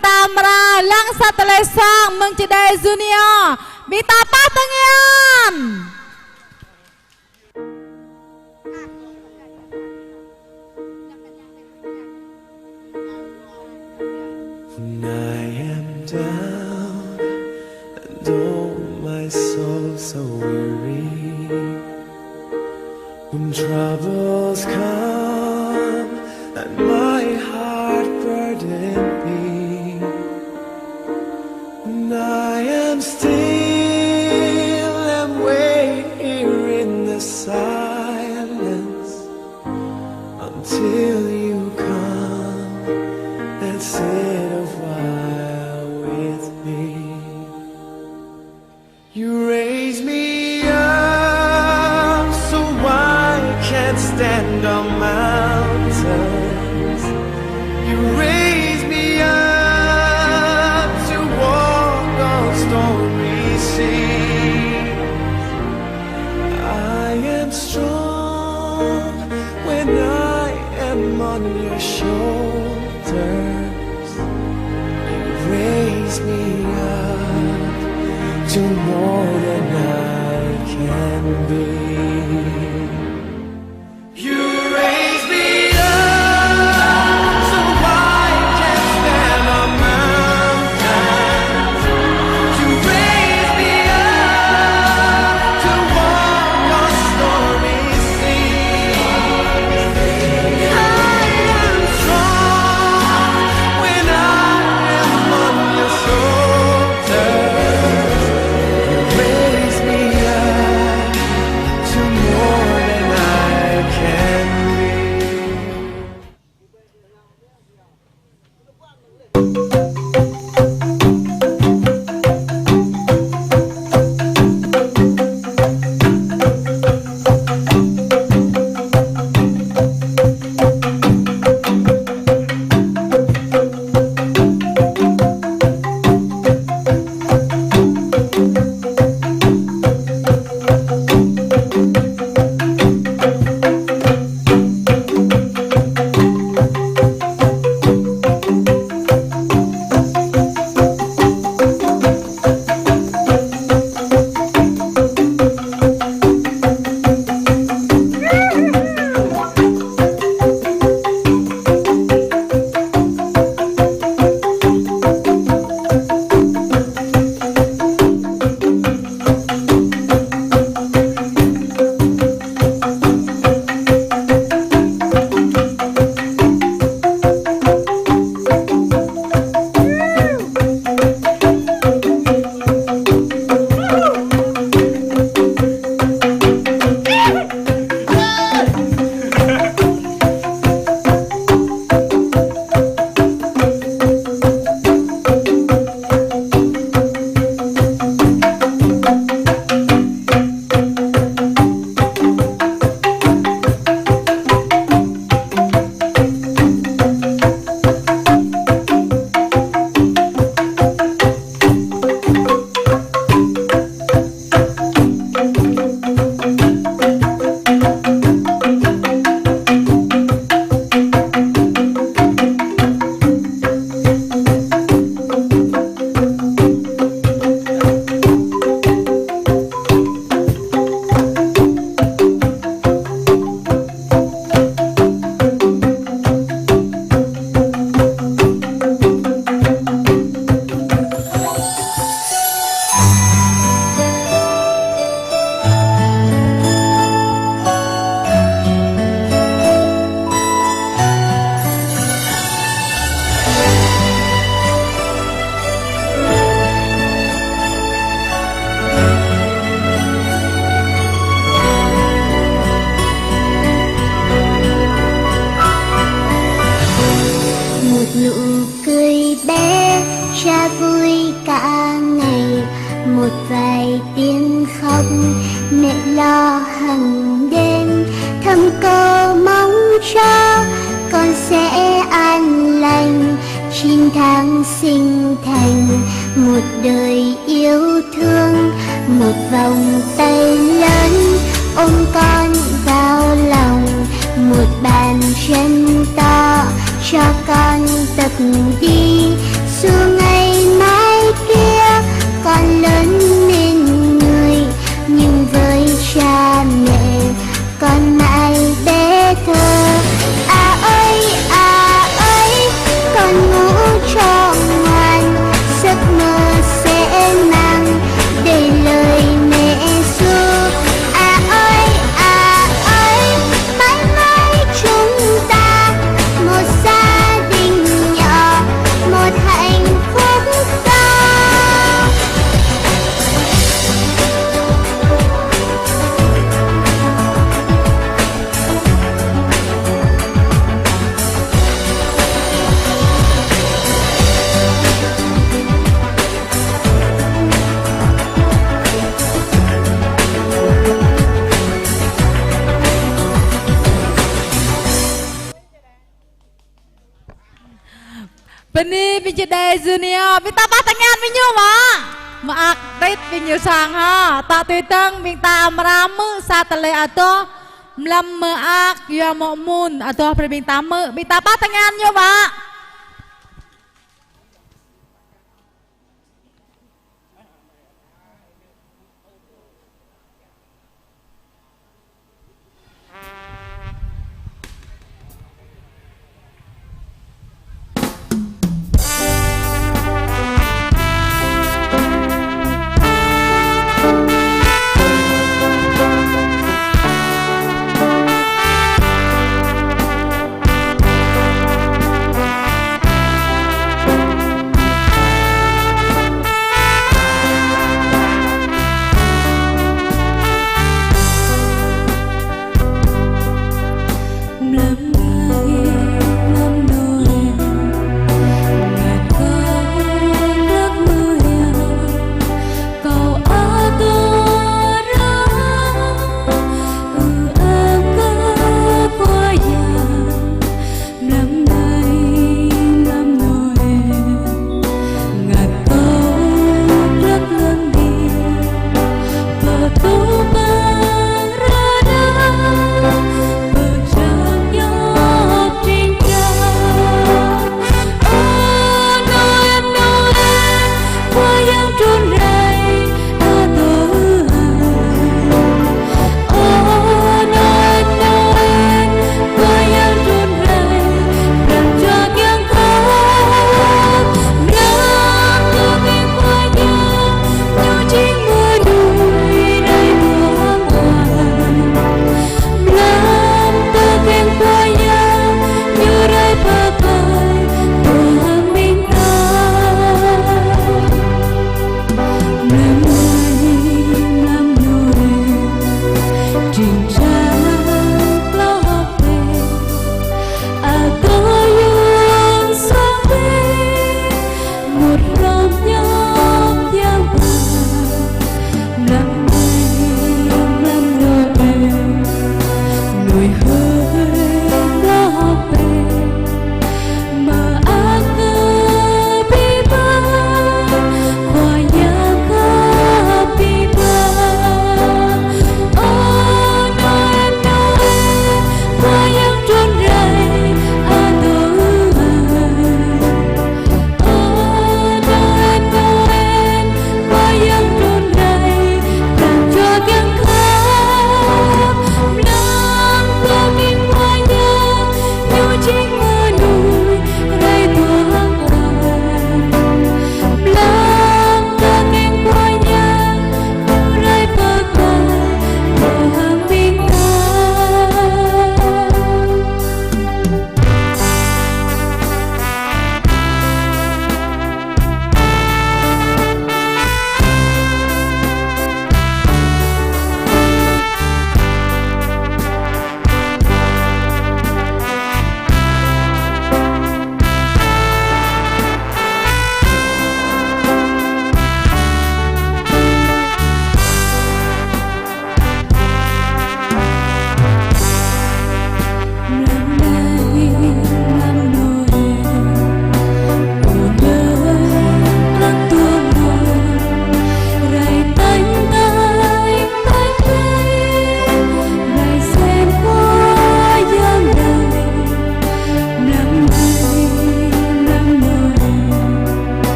Tamra lang sa telesang mengcidai dunia minta patengian When I am down and oh my soul so weary, when troubles come and my heart burden be, when I am still and wait here in the silence until you come and sit a while with me. can be. You raise me up so I can stand on mountains. You raise me up to walk on stormy seas. I am strong when I am on your shoulders. You raise me up to more than I can be. Một nụ cười bé cha vui cả ngày, một vài tiếng khóc mẹ lo hàng đêm, thầm cầu mong cho con sẽ an lành, 9 tháng sinh thành một đời yêu thương, một vòng tay lớn ôm con vào lòng, một bàn chân to cho con tập đi, dù ngày mai kia con lớn nên người, nhưng với cha mẹ con mãi bé thơ. À ơi con ngủ cho ngoan, giấc mơ sẽ mang đầy lời mẹ ru. À ơi mãi mãi chúng ta một gia đình nhỏ, một hạnh phúc to. Beni pinjede Junior, minta patengan minyu ma. Maak rit pinyu sang ha. Tak titang minta meramu satele ato mlam maak ya mokmun ato minta me minta patengan nyo ma.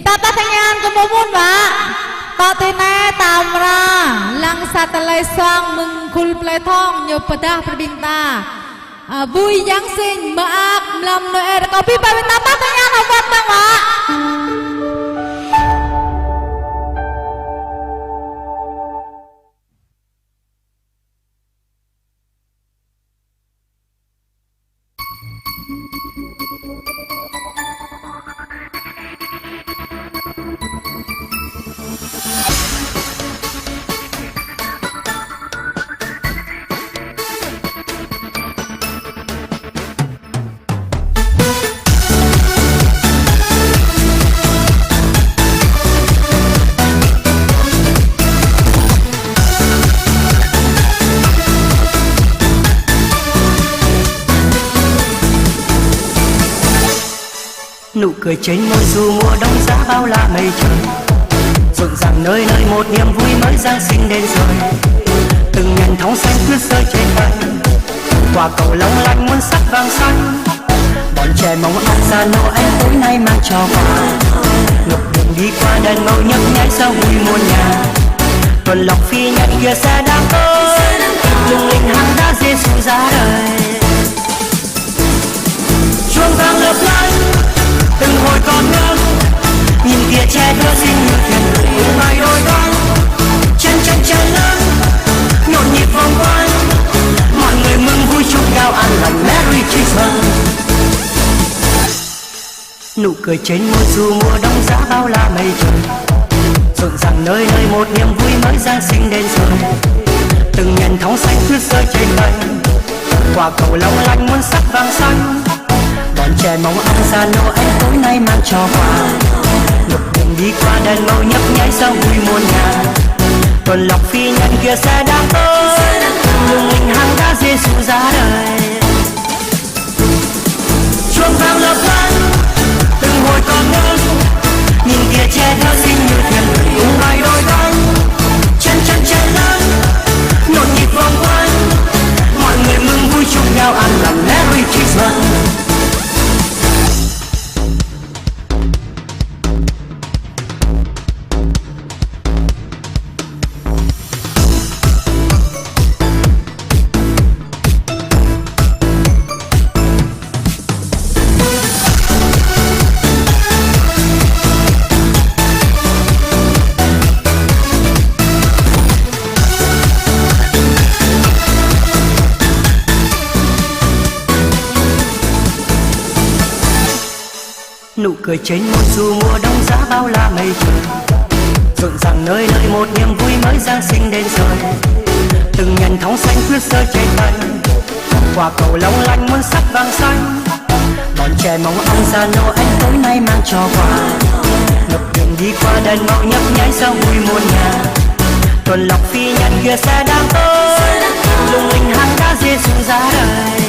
ta ta thanh an có mô môn vả tọ thế này tạm ra lăng sát lại xoang mừng khul plei thong nhiều pada perbinta vui Giáng sinh mà ác làm nơi có biết bài ta ta thanh an học văn tăng vả nụ cười trên môi dù mùa đông giá bao la mây trời rộn ràng nơi nơi một niềm vui mới Giáng sinh đến rồi từng nhành thóng xanh tuyết rơi trên cây quả cầu long lanh muôn sắc vàng xanh bọn trẻ mong ăn ra Noel tối nay mang cho quà ngập đường đi qua đèn màu nhấp nháy sao vui muôn nhà tuần lộc phi nhật kia xe đang tới lung linh hàng đá Giêsu ra đời chuông vang lấp lánh từng hồi còn nhớ nhìn kia che thơ xinh như thuyền người ngày đôi đón chân chân chân lớn nhộn nhịp vòng quanh mọi người mừng vui chúc nhau an lành Merry Christmas nụ cười trên môi dù mùa đông giá bao la mây trời rộn ràng nơi nơi một niềm vui mới Giáng sinh đến rồi từng nhành thóng xanh tuyết rơi trên cây quả cầu long lanh muôn sắc vàng xanh bọn trẻ mong ăn ra Noel tối nay mang cho quà ngập đường đi qua đèn màu nhấp nháy sao vui muôn nhà tuần lộc phi nhân kia sẽ đang tới lung linh hàng đá Giêsu ra đời chuông vang lấp lánh từng hồi còn nhớ nhìn kia che thơ xinh như thuyền người cùng ngày đôi cánh chân chân chân lớn nhộn nhịp vòng quanh mọi người mừng vui chúc nhau an lành Merry Christmas nụ cười trên môi dù mùa đông giá bao la mây trời rộn ràng nơi nơi một niềm vui mới Giáng sinh đến rồi từng nhành thóng xanh tuyết rơi trên cây quả cầu long lanh muôn sắc vàng xanh bọn trẻ mong ăn ra Noel tối nay mang cho quà ngập đường đi qua đèn màu nhấp nháy sao vui muôn nhà tuần lộc phi nhân kia sẽ đang tới lung linh hàng đá Giêsu ra đời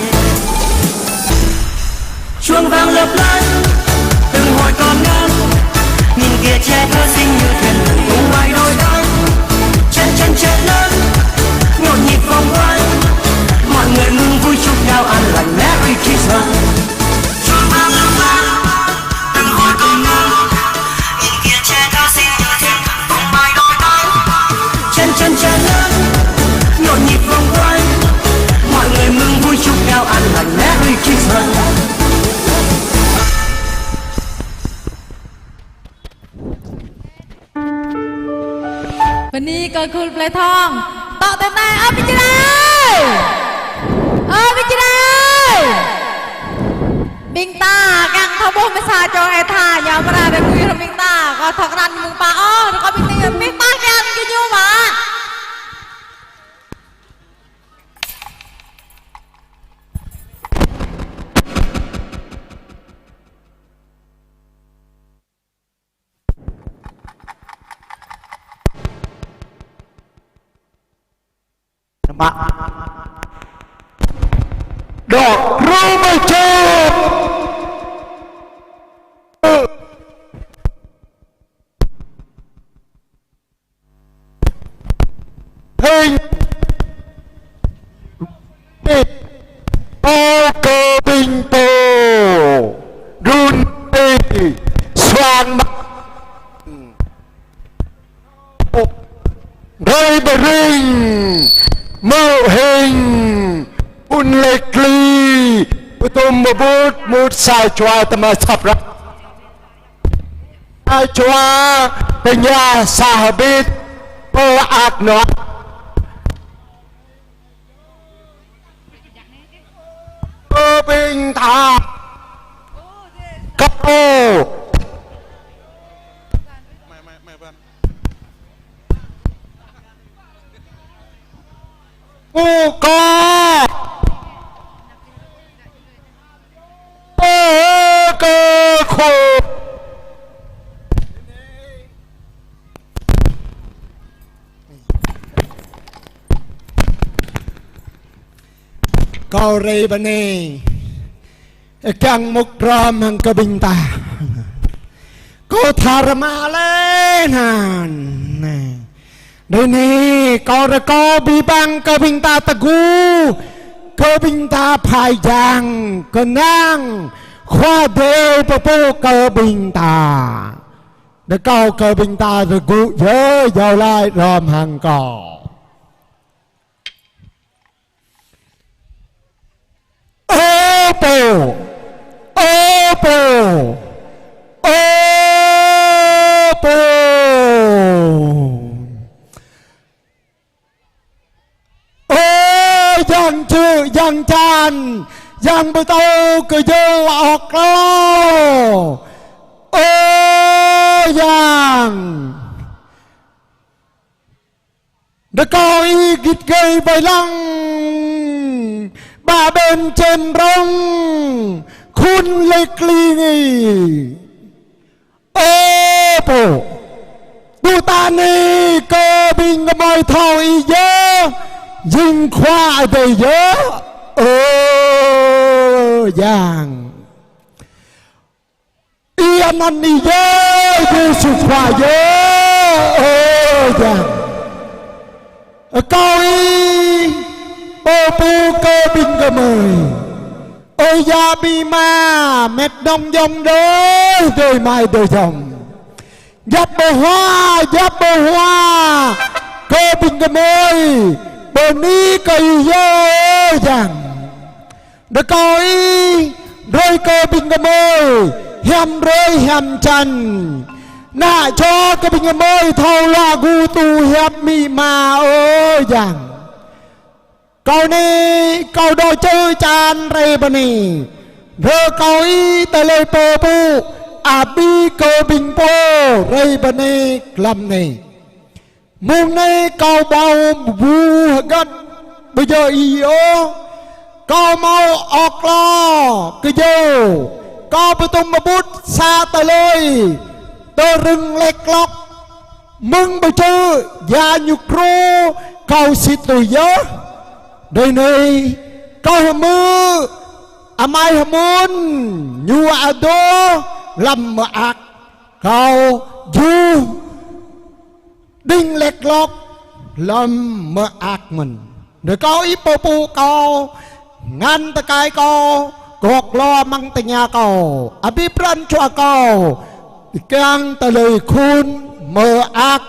chuông vang lấp lánh từng hồi còn nhớ nhìn kia che thơ xinh như thuyền người cùng ngày đôi cánh chân chân chân lớn nhộn nhịp vòng quanh mọi người mừng vui chúc nhau an lành Merry Christmas chuông vang lấp lánh từng hồi còn nhớ nhìn kia che thơ xinh như thuyền người cùng ngày đôi cánh chân chân chân lớn nhộn nhịp vòng quanh mọi người mừng vui chúc nhau an lành Merry Christmasวันนี้เกิดคุณปลายทองต่อแต่ไหนพิจารณาพิจารณาบิงตากังทบไม่ซาจองไอท่ายาวมาได้คุยกับบิงตาก็ถกรันมึงปาแล้วก็บิงตาแกนกินยูมาดอกรู้ไม่จบเฮ้ยโอเกบิงโตรุนตีสว่าง mẫu hình un lệch ly tôm một bút một sai choa tầm sập ra sai choa tình nhà sa bít bơ ác nó bơ bình thà cấp ô u co cơ khổ câu rây bên này càng một ram hàng cơ bình ta cô thà mà lên nè đây nè câu ra câu bị băng cơ bình ta ta gu cơ bình ta phải giang cơ nang khoa đều bố bố cơ bình ta để câu cơ bình ta rồi gu dơ dầu lại ram hàng cò ô bồ ô bồ ô bồ ô giang chữ giang chan giang bơ tâu cứ dơ ọt lo ô giang để coi gịt gây vầy lăng ba bên trên rong khun lệch ly ô bồ tu ta ni cơ bình môi thầu y dơ dinh khoa về dơ ô giang y ăn ăn y dơ như sự khoa dơ ô giang coi bố bố cơ bình cơ mời ôi da bi ma mệt đông dòng đôi đời mai đời dòng giáp bờ hoa cơ bình cơ mời bờ ni cây dơ rằng để coi rồi cơ bình cơ mời hèm rơi hèm chân nạ cho cơ bình cơ mời thâu là gu tu hẹp mi ma ôi rằng câu này câu đồ chơi chan rây bà nì rơ câu y tà lê bô bù à bi cơ bình bô rây bà nì làm này mùng này câu bao vù gắt bây giờ y ô câu mau ọt lo cứ dô câu bà tung bà bút xa tà lê tơ rừng lệch lọc mừng bà chư gia nhục rô câu xịt tùy gió đây này câu hầm mơ mai hầm môn nhu đô làm mà ác câu du đinh lệch lọc làm mà ác mình rồi câu ít bố bố câu ngăn ta cái câu gọt lo măng ta nhà câu bí prăn cho câu càng ta lời khôn mơ ác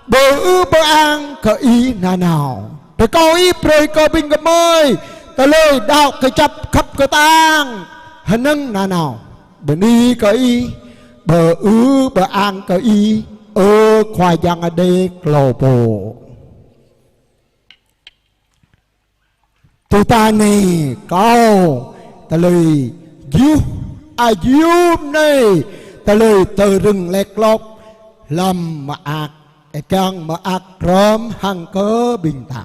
bơ ư bơ an cơ ý nào để câu ý prơi cơ bình cơ mơi ta lời đạo cái chấp khắp cơ tang hân nâng nào bên đi cơ ý bờ ư bờ an cơ ý khoai giang ở đây lồ bồ tụi ta này câu ta lời dùm này ta lời tờ rừng lẹt lọc làm mà ác càng mà ác rõm hàng cơ bình ta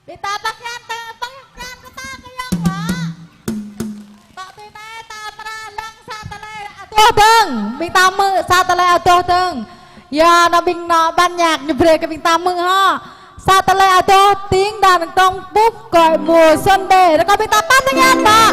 bị ta bắt gan ta bắt gan của ta cái dòng hả tọ từ nay ta ra lăng sa ta lê tua tương bị ta mư sa ta lê tua tương giờ nó bình nó ban nhạc như vậy cái bị ta mư ha sa ta lê tua tiếng đàn công bút gọi mùa xuân đề nó có bị ta bắt gan mà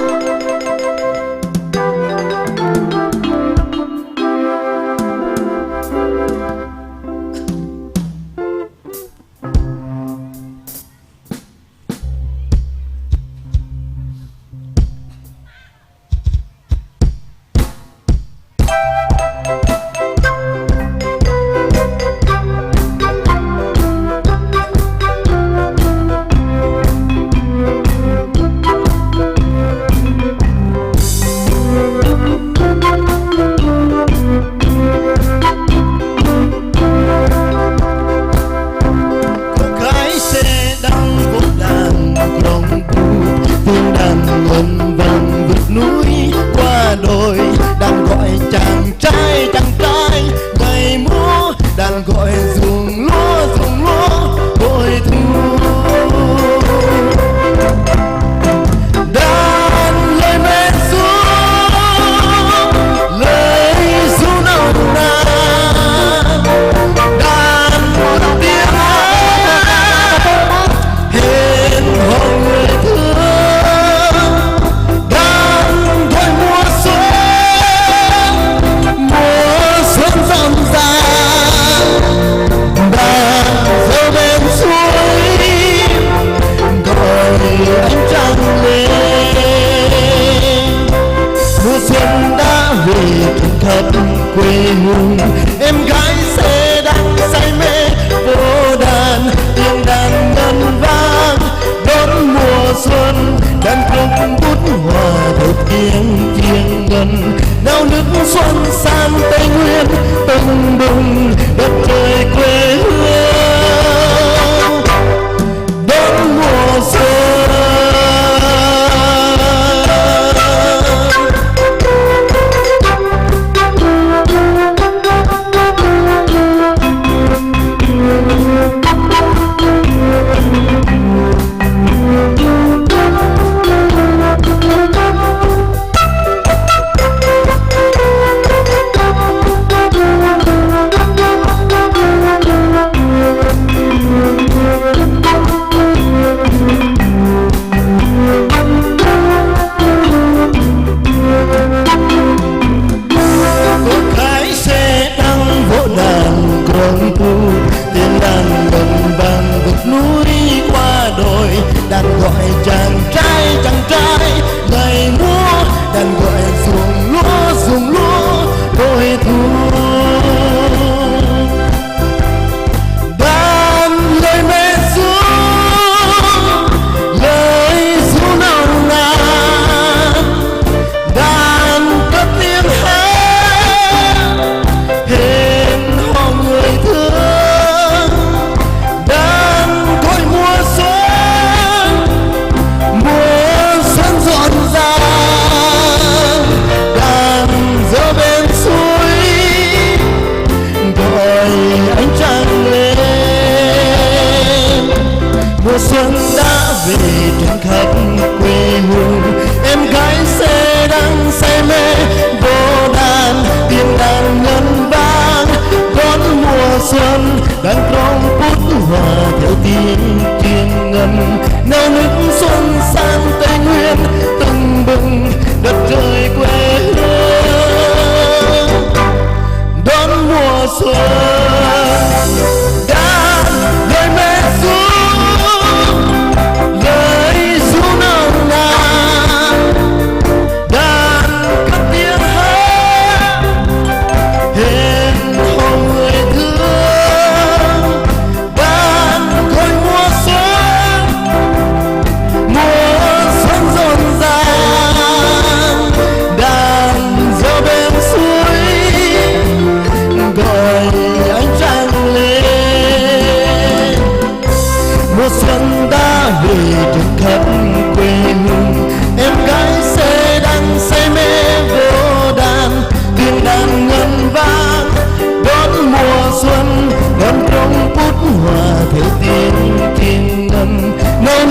xuân đón trong phút hòa theo tiếng thiên ngân nơi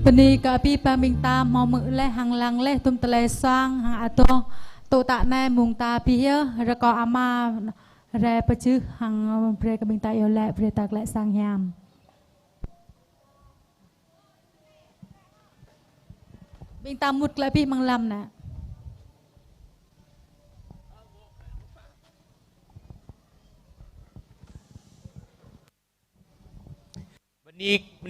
ปนีกับพี่ปามิงตามอมือและหังลังและตุ้มตะเลสร้างหังอาตัวตะแนมุงตาพี่เยอะแล้วก็อามาแรประจื้อหังเปรกับมิงตาเอวและเปรตักและสร้างยามมิงตามุดและพี่มังลำนะ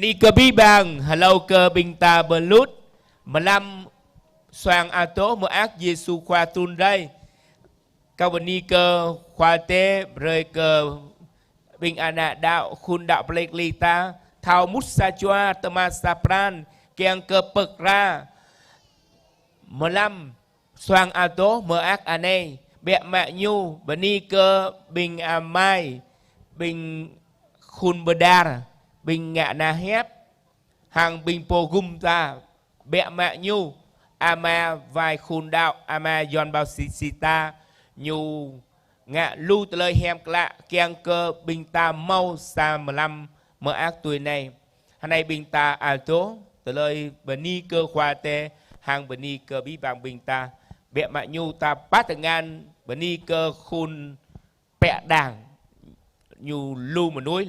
นี่cơ bí bang halau cơ bình ta bờ lút mà lâm xoàng a tố một ác Giêsu khoa tun đây cao bên ni cơ khoa tế rơi cơ bình ana đạo khun đạo plek li ta thao mút sa choa tama sa pran keng cơ bực ra mà lâm xoàng a tố một ác ane bẹ mẹ nhu bên ni cơ bình a mai bình khun bờ đa bình ngạ na hép hàng bình po gum ta bẹ mẹ nhu ama vài khun đạo ama giòn bao xì ta nhu ngạ lưu tới lời hem lạ keng cơ bình ta mau sa 15 mở ác tuổi này hôm nay bình ta à tố tới lời bờ ni cơ khoa tê hàng bờ ni cơ bí vàng bình ta bẹ mẹ nhu ta bắt được ngàn bờ ni cơ khun bẹ đảng nhu lưu mà núi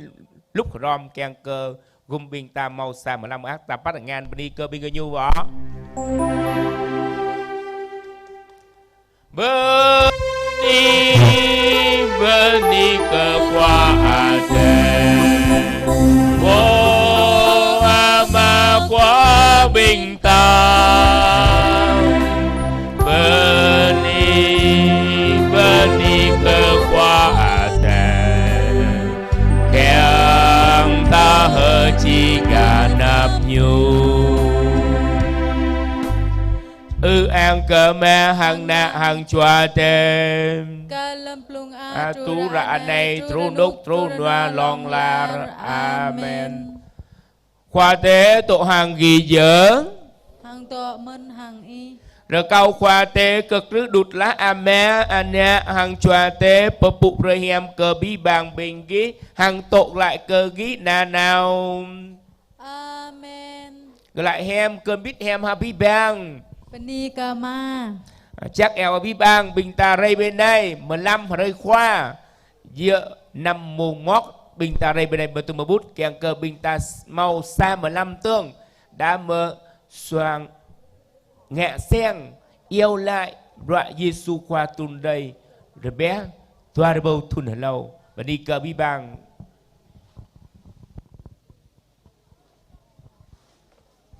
lúc rom keng cơ gum bình ta mau sa 15 ác ta bắt được ngàn bờ ni cơ bình cơ nhu võ Berni ke kuasa Wo ama kuasa bintang Berni ke kuasa Keng ta hơ chi gà nạp nhu an cơ me hằng na hằng chua tem a tu ra này tru đúc tru đoa long la amen khoa tế tổ hàng ghi dở hàng tổ mân hàng y rồi câu khoa tế cực rứ đụt lá ame ane hàng chua tế bờ bụng rồi hem cơ bí bàng bình ghi hàng tổ lại cơ ghi na nào amen lại hem cơn biết hem ha bí bàng Pani kama chắc eo bí bang bình ta rây bên đây 15 rơi khoa dựa nằm mùng móc bình ta rây bên đây bờ tung bờ bút kèng cơ bình ta mau xa 15 tương đã mơ xoàng ngạ sen yêu lại đoạn Giêsu qua tuần đây rồi bé toa bầu thun lâu và đi cơ bí bang